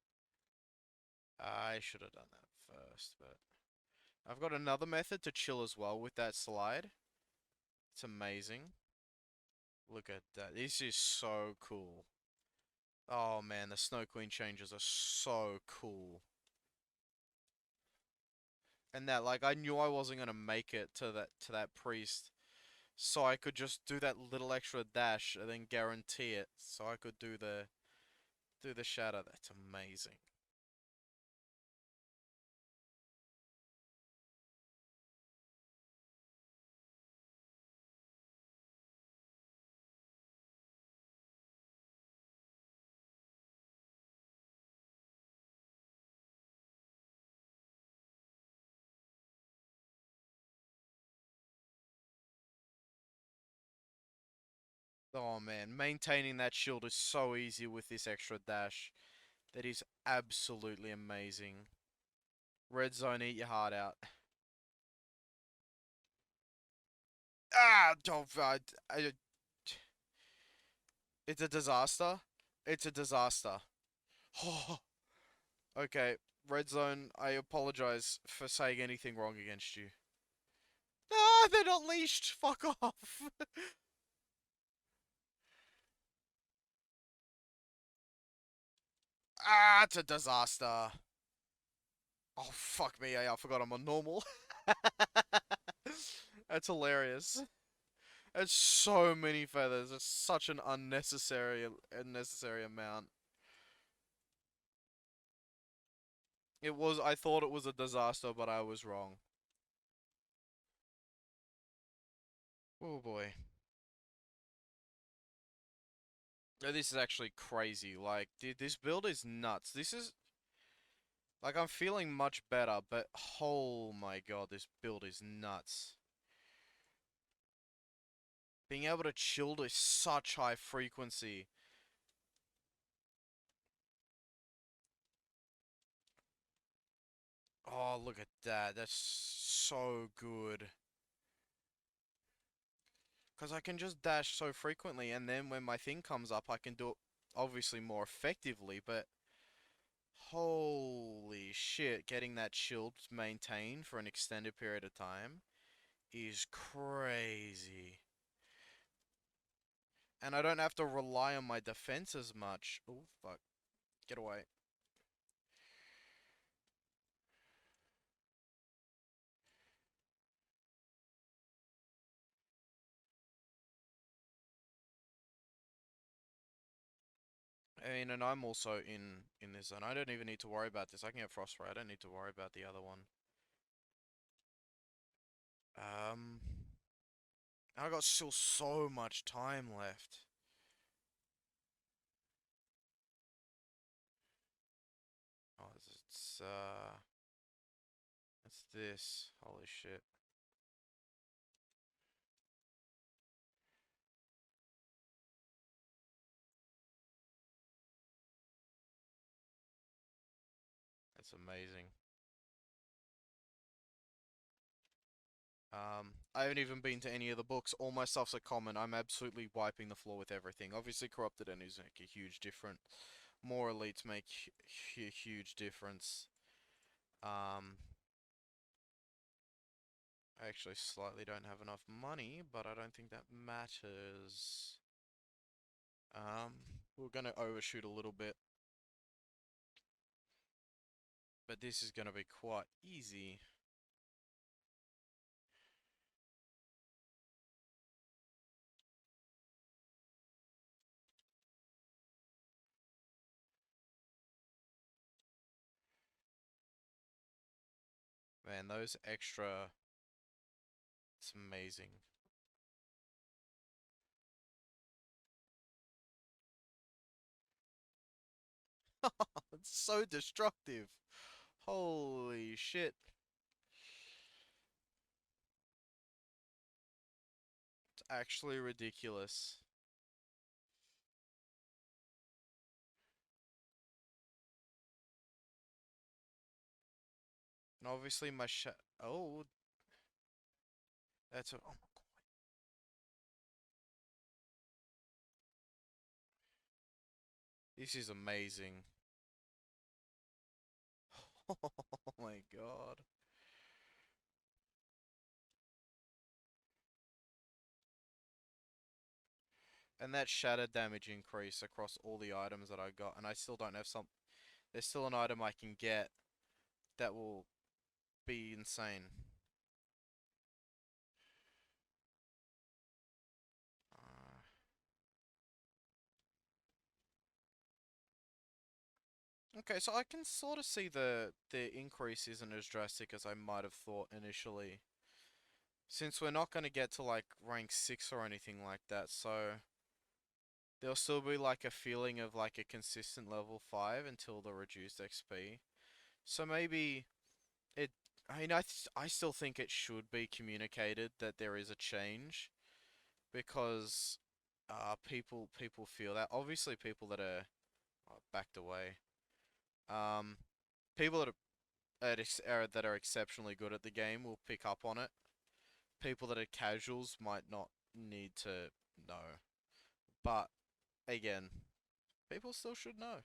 I should have done that first, but I've got another method to chill as well with that slide. It's amazing. Look at that. This is so cool. Oh man, the Snow Queen changes are so cool. And that, like, I knew I wasn't gonna make it to that priest, so I could just do that little extra dash and then guarantee it. So I could do the shatter. That's amazing. Oh man, maintaining that shield is so easy with this extra dash. That is absolutely amazing. Red zone, eat your heart out. Ah, don't. It's a disaster. It's a disaster. Oh, okay, Red Zone, I apologize for saying anything wrong against you. Ah, they're not leashed. Fuck off. Ah, it's a disaster. Oh, fuck me. I forgot I'm on normal. That's hilarious. It's so many feathers. It's such an unnecessary amount. I thought it was a disaster, but I was wrong. Oh boy. No, this is actually crazy. Like, dude, this build is nuts. This is, like, I'm feeling much better, but oh my god, this build is nuts. Being able to chill to such high frequency. Oh, look at that. That's so good. Because I can just dash so frequently, and then when my thing comes up, I can do it obviously more effectively, but holy shit, getting that shield maintained for an extended period of time is crazy. And I don't have to rely on my defense as much. Oh, fuck. Get away. I mean, and I'm also in this zone. I don't even need to worry about this. I can get Frostbite. I don't need to worry about the other one. Um, I got still so much time left. Oh, it's this. Holy shit. That's amazing. I haven't even been to any of the books. All my stuff's a common. I'm absolutely wiping the floor with everything. Obviously, corrupted enemies make a huge difference. More elites make a huge difference. Um, I actually slightly don't have enough money, but I don't think that matters. We're gonna overshoot a little bit, but this is gonna be quite easy. Man, those extra, it's amazing. It's so destructive. Holy shit. It's actually ridiculous. And obviously my oh, that's a oh, this is amazing. Oh my god. And that shatter damage increase across all the items that I got, and I still don't have some. There's still an item I can get that will be insane. Uh, okay, so I can sort of see the increase isn't as drastic as I might have thought initially. Since we're not going to get to like rank 6 or anything like that, so there'll still be like a feeling of like a consistent level 5 until the reduced XP. So maybe it, I mean, I still think it should be communicated that there is a change because people feel that. Obviously, people that are backed away, um, people that are exceptionally good at the game will pick up on it. People that are casuals might not need to know, but again, people still should know.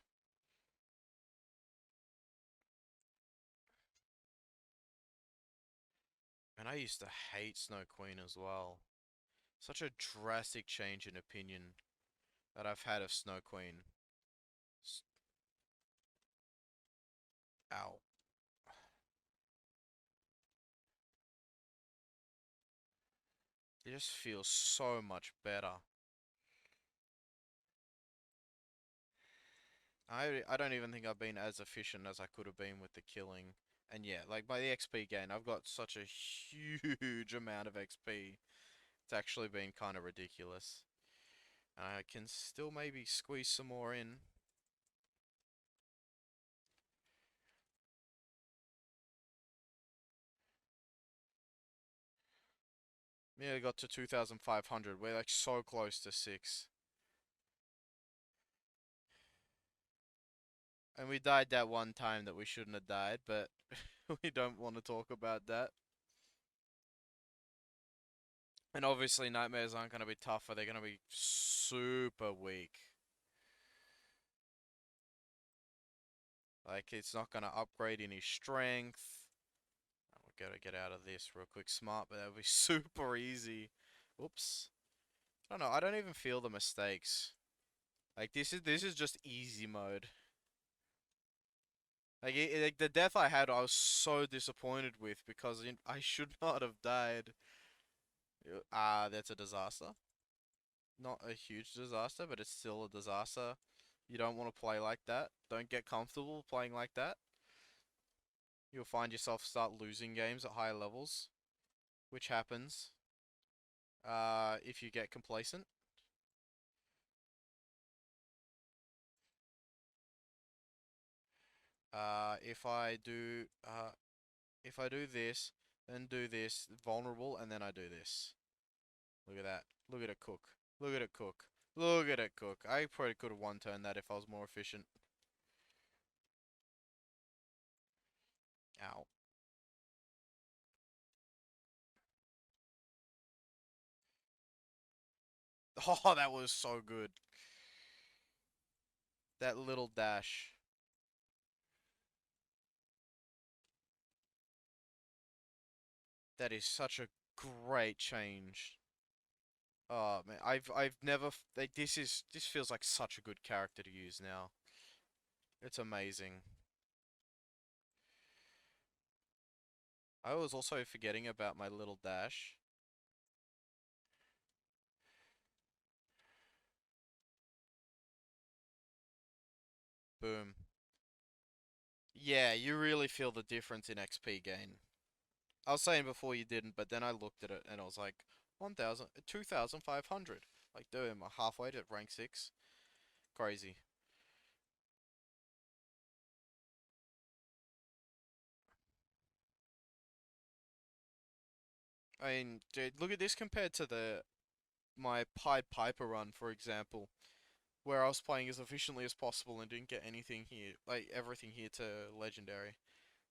And I used to hate Snow Queen as well. Such a drastic change in opinion that I've had of Snow Queen. It just feels so much better. I don't even think I've been as efficient as I could have been with the killing. And yeah, like by the XP gain, I've got such a huge amount of XP. It's actually been kind of ridiculous. I can still maybe squeeze some more in. Yeah, I got to 2,500. We're like so close to 6. And we died that one time that we shouldn't have died, but we don't want to talk about that. And obviously nightmares aren't going to be tougher, they're going to be super weak. Like, it's not going to upgrade any strength. We've got to get out of this real quick. Smart, but that'll be super easy. Oops. I don't know, I don't even feel the mistakes. Like, this is just easy mode. Like the death I had, I was so disappointed with because I should not have died. That's a disaster. Not a huge disaster, but it's still a disaster. You don't want to play like that. Don't get comfortable playing like that. You'll find yourself start losing games at higher levels, which happens if you get complacent. If I do this, then do this, vulnerable, and then I do this. Look at that. Look at it cook. Look at it cook. Look at it cook. I probably could have one turned that if I was more efficient. Ow. Oh, that was so good. That little dash. That is such a great change. Oh man, I've never like this feels like such a good character to use now. It's amazing. I was also forgetting about my little dash. Boom. Yeah, you really feel the difference in XP gain. I was saying before you didn't, but then I looked at it and I was like, 1,000, 2,500. Like, dude, I'm halfway to rank 6. Crazy. I mean, dude, look at this compared to my Pied Piper run, for example, where I was playing as efficiently as possible and didn't get anything here, like everything here to legendary,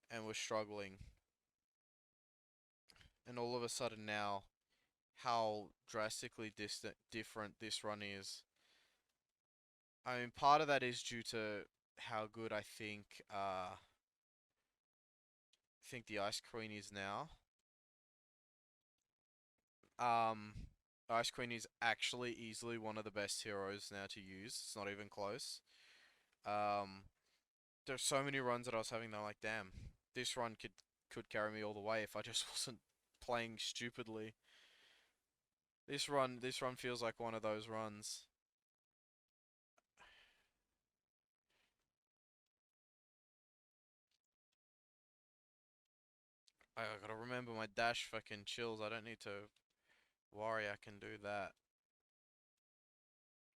and was struggling. And all of a sudden now, how drastically distant different this run is. I mean, part of that is due to how good I think the Ice Queen is now. Um, Ice Queen is actually easily one of the best heroes now to use. It's not even close. Um, there's so many runs that I was having that I'm like, damn, this run could carry me all the way if I just wasn't playing stupidly. This run feels like one of those runs. I gotta remember my dash fucking chills. I don't need to worry. I can do that.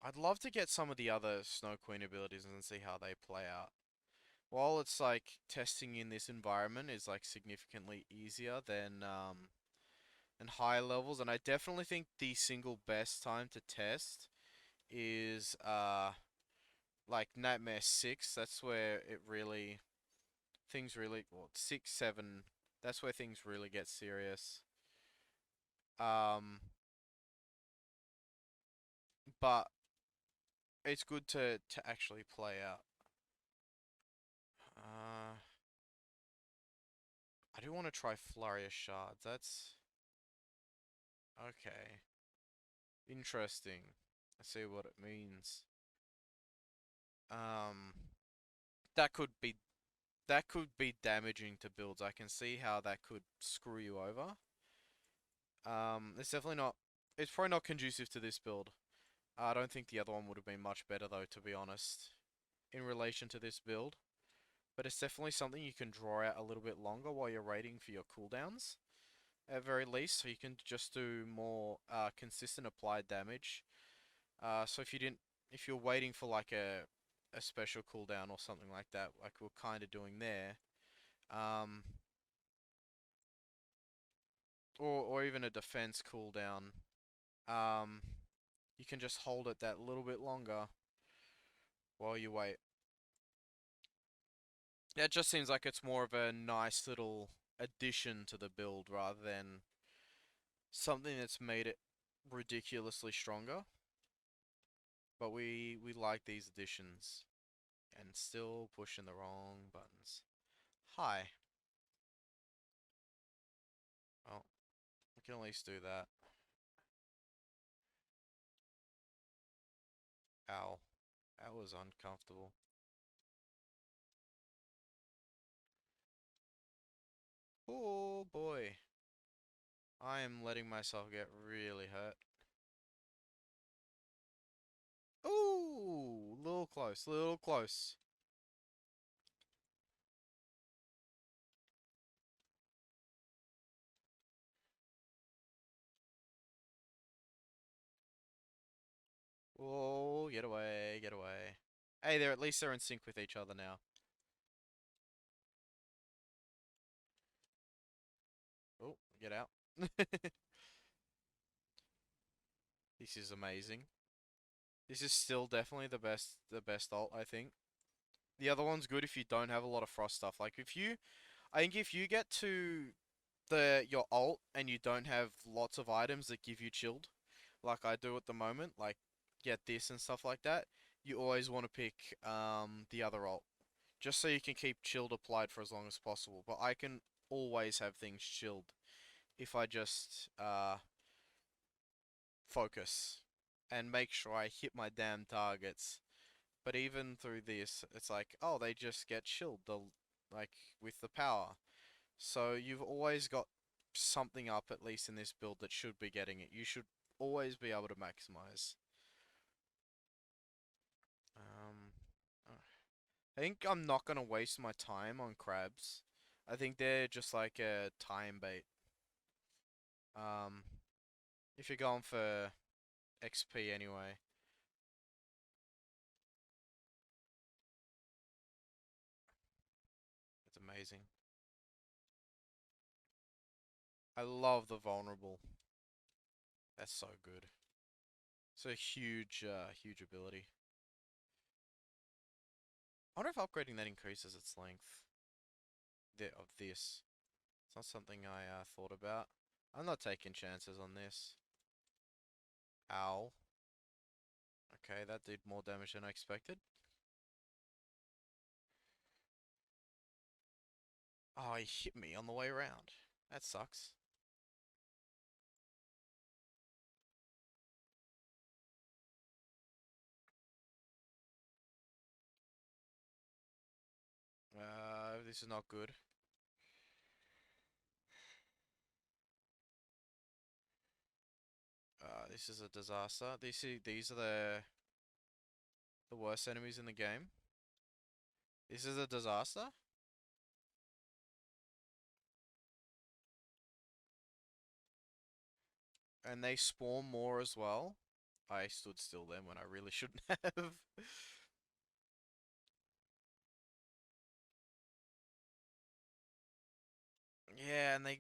I'd love to get some of the other Snow Queen abilities and see how they play out. While it's like testing in this environment is like significantly easier than higher levels, and I definitely think the single best time to test is like Nightmare 6. That's where it really things really well 6, 7. That's where things really get serious. Um, but it's good to actually play out. Uh, I do want to try Flurry of Shards. That's okay. Interesting. I see what it means. Um, that could be that could be damaging to builds. I can see how that could screw you over. It's definitely not it's probably not conducive to this build. I don't think the other one would have been much better though, to be honest, in relation to this build. But it's definitely something you can draw out a little bit longer while you're waiting for your cooldowns, at very least, so you can just do more consistent applied damage. So if you're waiting for like a special cooldown or something like that, like we're kind of doing there, um, or even a defense cooldown, um, you can just hold it that little bit longer while you wait. Yeah, it just seems like it's more of a nice little addition to the build rather than something that's made it ridiculously stronger. But we like these additions and still pushing the wrong buttons. Hi. Well, we can at least do that. Ow. That was uncomfortable. Oh boy. I am letting myself get really hurt. Ooh, little close, little close. Oh, get away, get away. Hey, they're at least they're in sync with each other now. Oh, get out. This is amazing. This is still definitely the best ult, I think. The other one's good if you don't have a lot of frost stuff. Like I think if you get to your ult and you don't have lots of items that give you chilled, like I do at the moment, like get this and stuff like that, you always want to pick the other ult. Just so you can keep chilled applied for as long as possible. But I can always have things chilled if I just focus and make sure I hit my damn targets. But even through this, it's like, oh, they just get chilled like with the power. So you've always got something up at least in this build that should be getting it. You should always be able to maximize. Um, uh, I think I'm not gonna waste my time on crabs. I think they're just like a time bait. Um, if you're going for XP anyway, it's amazing. I love the vulnerable. That's so good. It's a huge ability. I wonder if upgrading that increases its length of this. It's not something I thought about. I'm not taking chances on this. Ow. Okay, that did more damage than I expected. Oh, he hit me on the way around. That sucks. This is not good. This is a disaster. These are the worst enemies in the game. This is a disaster. And they spawn more as well. I stood still then when I really shouldn't have. Yeah, and they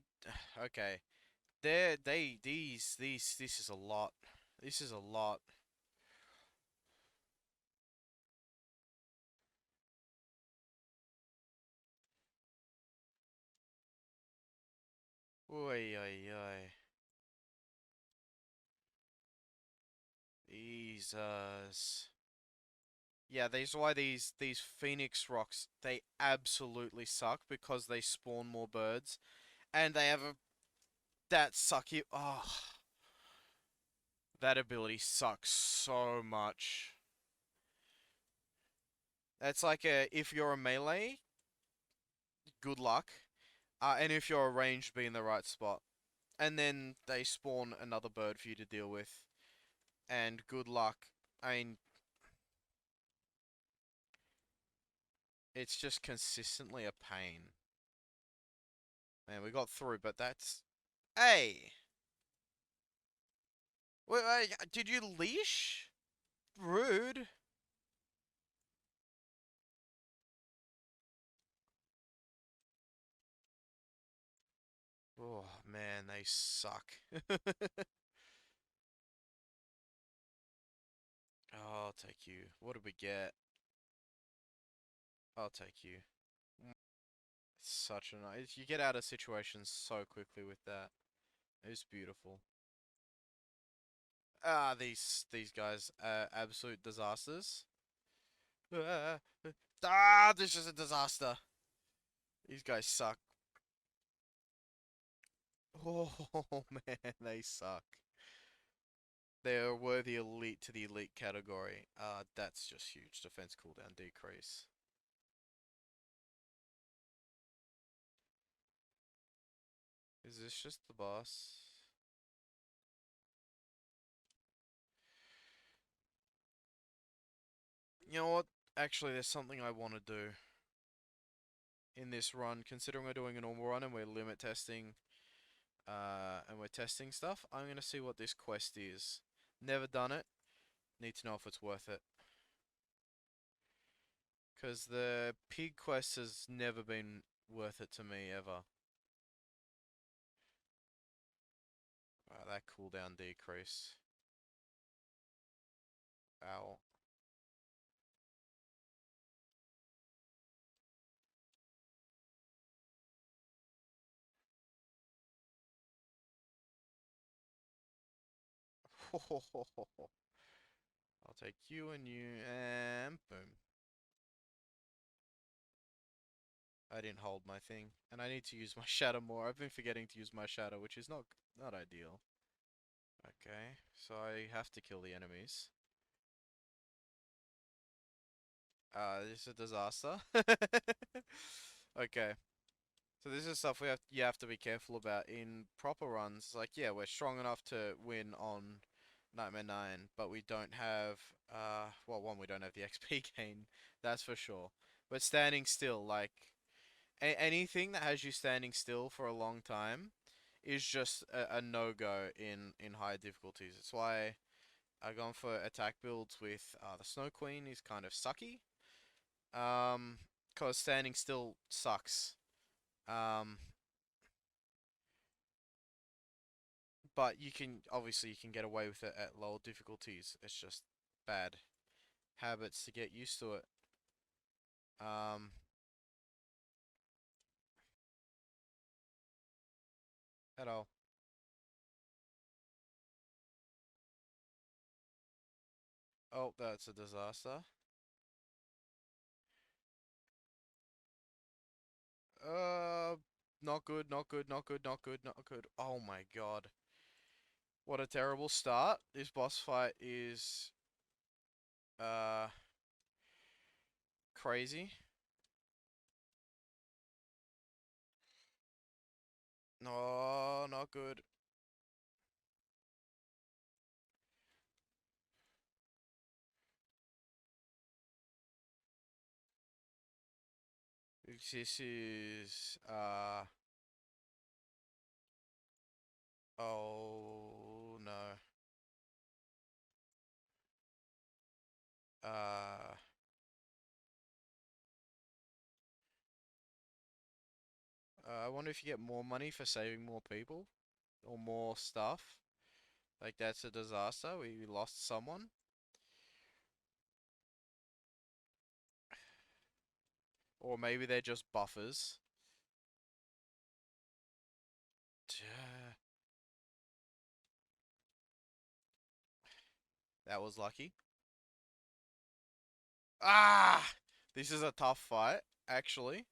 okay. This is a lot. This is a lot. Oi oi oi. Jesus. Yeah, these why these Phoenix rocks they absolutely suck because they spawn more birds and they have a that sucky that ability sucks so much. That's like if you're a melee, good luck. And if you're a ranged, be in the right spot. and then they spawn another bird for you to deal with, and good luck. I mean, it's just consistently a pain. Man, we got through, but that's... Hey! Wait, did you leash? Rude. Oh, man, they suck. Oh, I'll take you. What did we get? I'll take you. Such a nice... You get out of situations so quickly with that. It's beautiful. Ah, these guys are absolute disasters. Ah, this is a disaster. These guys suck. Oh man, they suck. They're a worthy elite to the elite category. That's just huge. Defense cooldown decrease. Is this just the boss? You know what? Actually, there's something I want to do in this run. Considering we're doing a normal run and we're limit testing, and we're testing stuff, I'm gonna see what this quest is. Never done it. Need to know if it's worth it. Because the pig quest has never been worth it to me, ever. That cooldown decrease. Ow. I'll take you and you, and boom. I didn't hold my thing, and I need to use my shadow more. I've been forgetting to use my shadow, which is not ideal. Okay, so I have to kill the enemies. This is a disaster. Okay, so this is stuff you have to be careful about in proper runs. Like, yeah, we're strong enough to win on Nightmare 9, but we don't have, well, one, we don't have the XP gain, that's for sure. But standing still, like, anything that has you standing still for a long time is just a no-go in higher difficulties. That's why I've gone for attack builds with the Snow Queen is kind of sucky. Cause standing still sucks. Um, but you can get away with it at lower difficulties. It's just bad habits to get used to it. Um, at all. Oh, that's a disaster. Uh, not good, not good, not good, not good, not good. Oh my god. What a terrible start. This boss fight is uh crazy. No, not good. This is oh no. Uh I wonder if you get more money for saving more people or more stuff. Like that's a disaster. We lost someone. Or maybe they're just buffers. That was lucky. Ah! This is a tough fight, actually.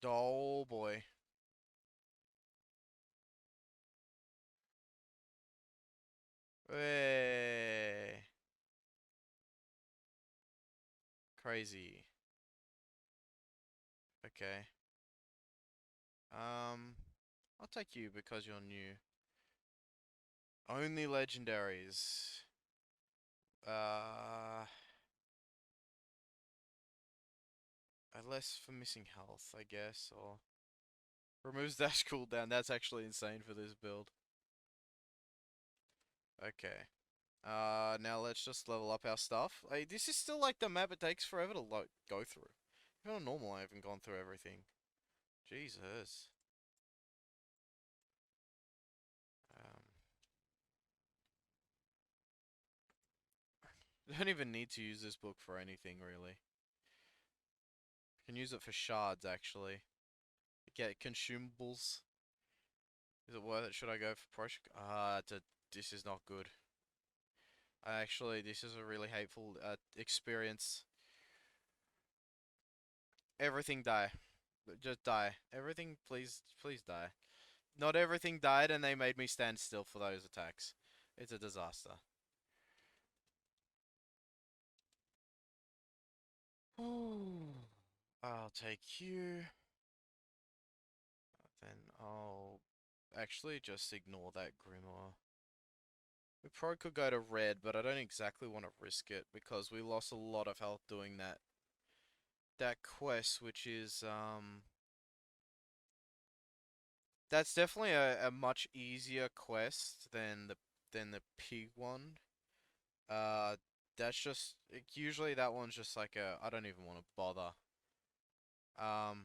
Oh boy. Hey. Crazy. Okay. I'll take you because you're new. Only legendaries. Uh, Less for missing health, I guess, or removes dash cooldown. That's actually insane for this build. Okay. Now let's just level up our stuff. Like, this is still like the map it takes forever to go through. Even on normal, I haven't gone through everything. Jesus. Um, I don't even need to use this book for anything, really. I can use it for shards, actually. Get consumables. Is it worth it? Should I go for pressure? This is not good. This is a really hateful experience. Everything die. Just die. Everything, please, please die. Not everything died, and they made me stand still for those attacks. It's a disaster. I'll take you. Then I'll actually just ignore that Grimoire. We probably could go to red, but I don't exactly want to risk it because we lost a lot of health doing that quest, which is that's definitely a much easier quest than the pig one. Uh, that's just usually that one's just like a I don't even want to bother. Um,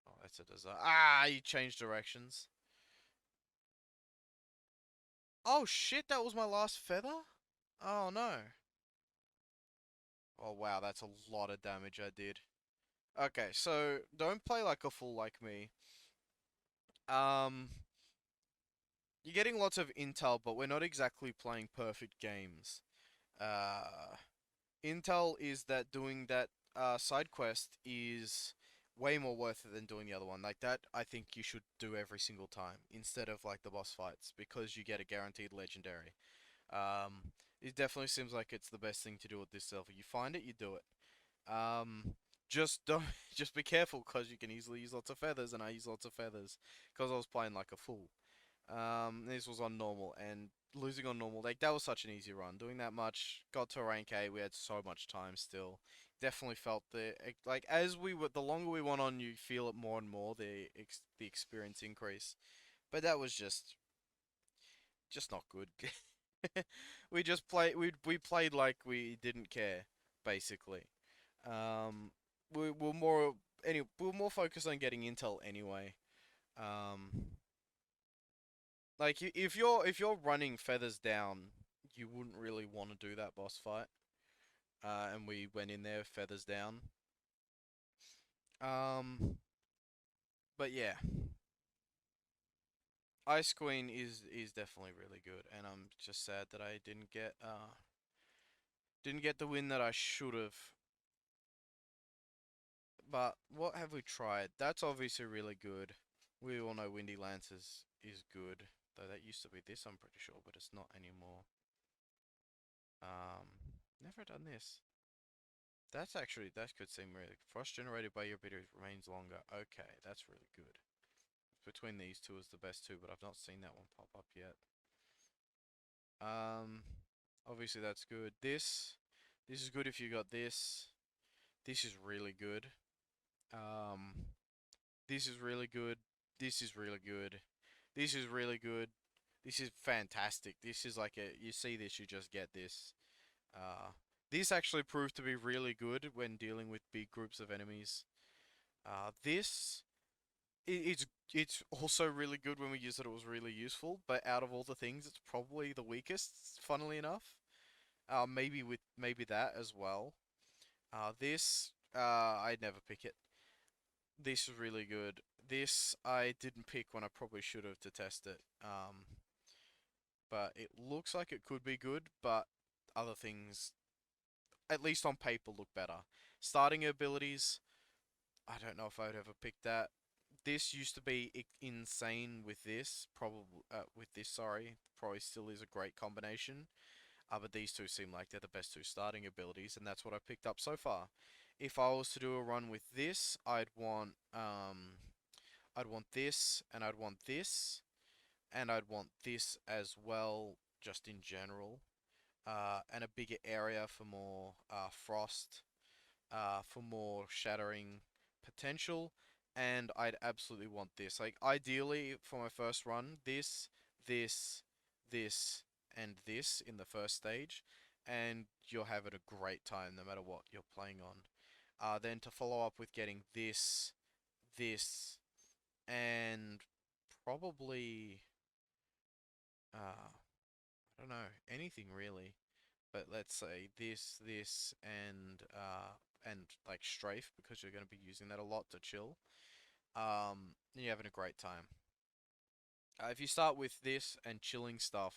oh, that's a disaster. Ah, you changed directions. Oh shit, that was my last feather? Oh no. Oh wow, that's a lot of damage I did. Okay, so don't play like a fool like me. Um, you're getting lots of intel, but we're not exactly playing perfect games. Uh, Intel is that doing that side quest is way more worth it than doing the other one. Like that, I think you should do every single time instead of like the boss fights because you get a guaranteed legendary. It definitely seems like it's the best thing to do at this level. You find it, you do it. Just don't, just be careful because you can easily use lots of feathers, and I use lots of feathers because I was playing like a fool. This was on normal, and losing on normal, like that was such an easy run. Doing that much, got to rank 8, we had so much time still. Definitely felt like as we were, the longer we went on, you feel it more and more, the experience increase. But that was just not good. We just we played like we didn't care, basically. Um, we were more we were more focused on getting intel anyway. Um, like if you're running feathers down, you wouldn't really want to do that boss fight. And we went in there feathers down. Um, but yeah, Ice Queen is definitely really good, and I'm just sad that I didn't get the win that I should have. But what have we tried? That's obviously really good. We all know Windy Lance is good, though that used to be this, I'm pretty sure, but it's not anymore. Never done this. That could seem really. Frost generated by your ability remains longer. Okay, that's really good. Between these two is the best two, but I've not seen that one pop up yet. Um, Obviously that's good. This is good if you got this. This is really good. Um, this is really good. This is really good. This is really good. This is fantastic. This is like a, you see this, you just get this. Uh, this actually proved to be really good when dealing with big groups of enemies. This it's also really good when we use it. It was really useful, but out of all the things, it's probably the weakest. Funnily enough, maybe that as well. I'd never pick it. This is really good. This I didn't pick when I probably should have to test it. But it looks like it could be good, but other things, at least on paper, look better. Starting abilities, I don't know if I would ever pick that. This used to be insane with this, sorry, probably still is a great combination. But these two seem like they're the best two starting abilities, and that's what I picked up so far. if I was to do a run with this, I'd want this, and I'd want this, and I'd want this as well, just in general. And a bigger area for more frost, for more shattering potential, and I'd absolutely want this. Like, ideally, for my first run, this, this, and this in the first stage, and you're having a great time no matter what you're playing on. Then to follow up with getting this, and probably, I don't know, anything really. But let's say and like strafe, because you're going to be using that a lot to chill. You're having a great time. If you start with this and chilling stuff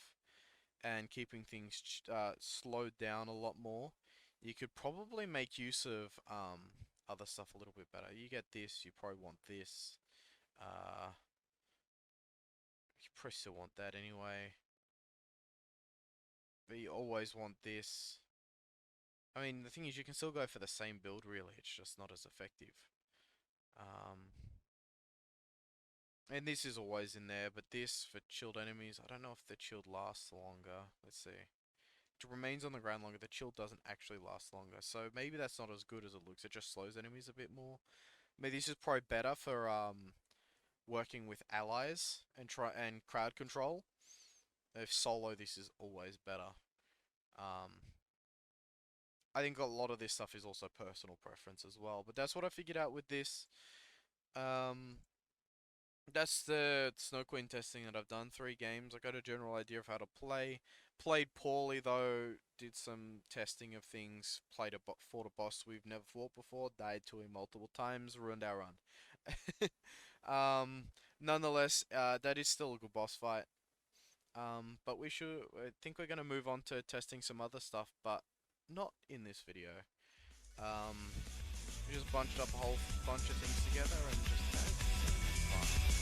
and keeping things slowed down a lot more, you could probably make use of other stuff a little bit better. You get this, you probably want this. Uh, you probably still want that anyway, but you always want this. I mean, the thing is, you can still go for the same build, really. It's just not as effective. Um, and this is always in there, but this for chilled enemies, I don't know if the chilled lasts longer. Let's see. It remains on the ground longer. The chill doesn't actually last longer, so maybe that's not as good as it looks. It just slows enemies a bit more. Maybe this is probably better for working with allies and crowd control. If solo, this is always better. Um, I think a lot of this stuff is also personal preference as well, but that's what I figured out with this. Um, that's the Snow Queen testing that I've done. 3 games. I got a general idea of how to play. Played poorly though. Did some testing of things. Fought a boss we've never fought before. Died to him multiple times. Ruined our run. Nonetheless, that is still a good boss fight. But I think we're gonna move on to testing some other stuff, but not in this video. Um, we just bunched up a whole bunch of things together and just had some fun.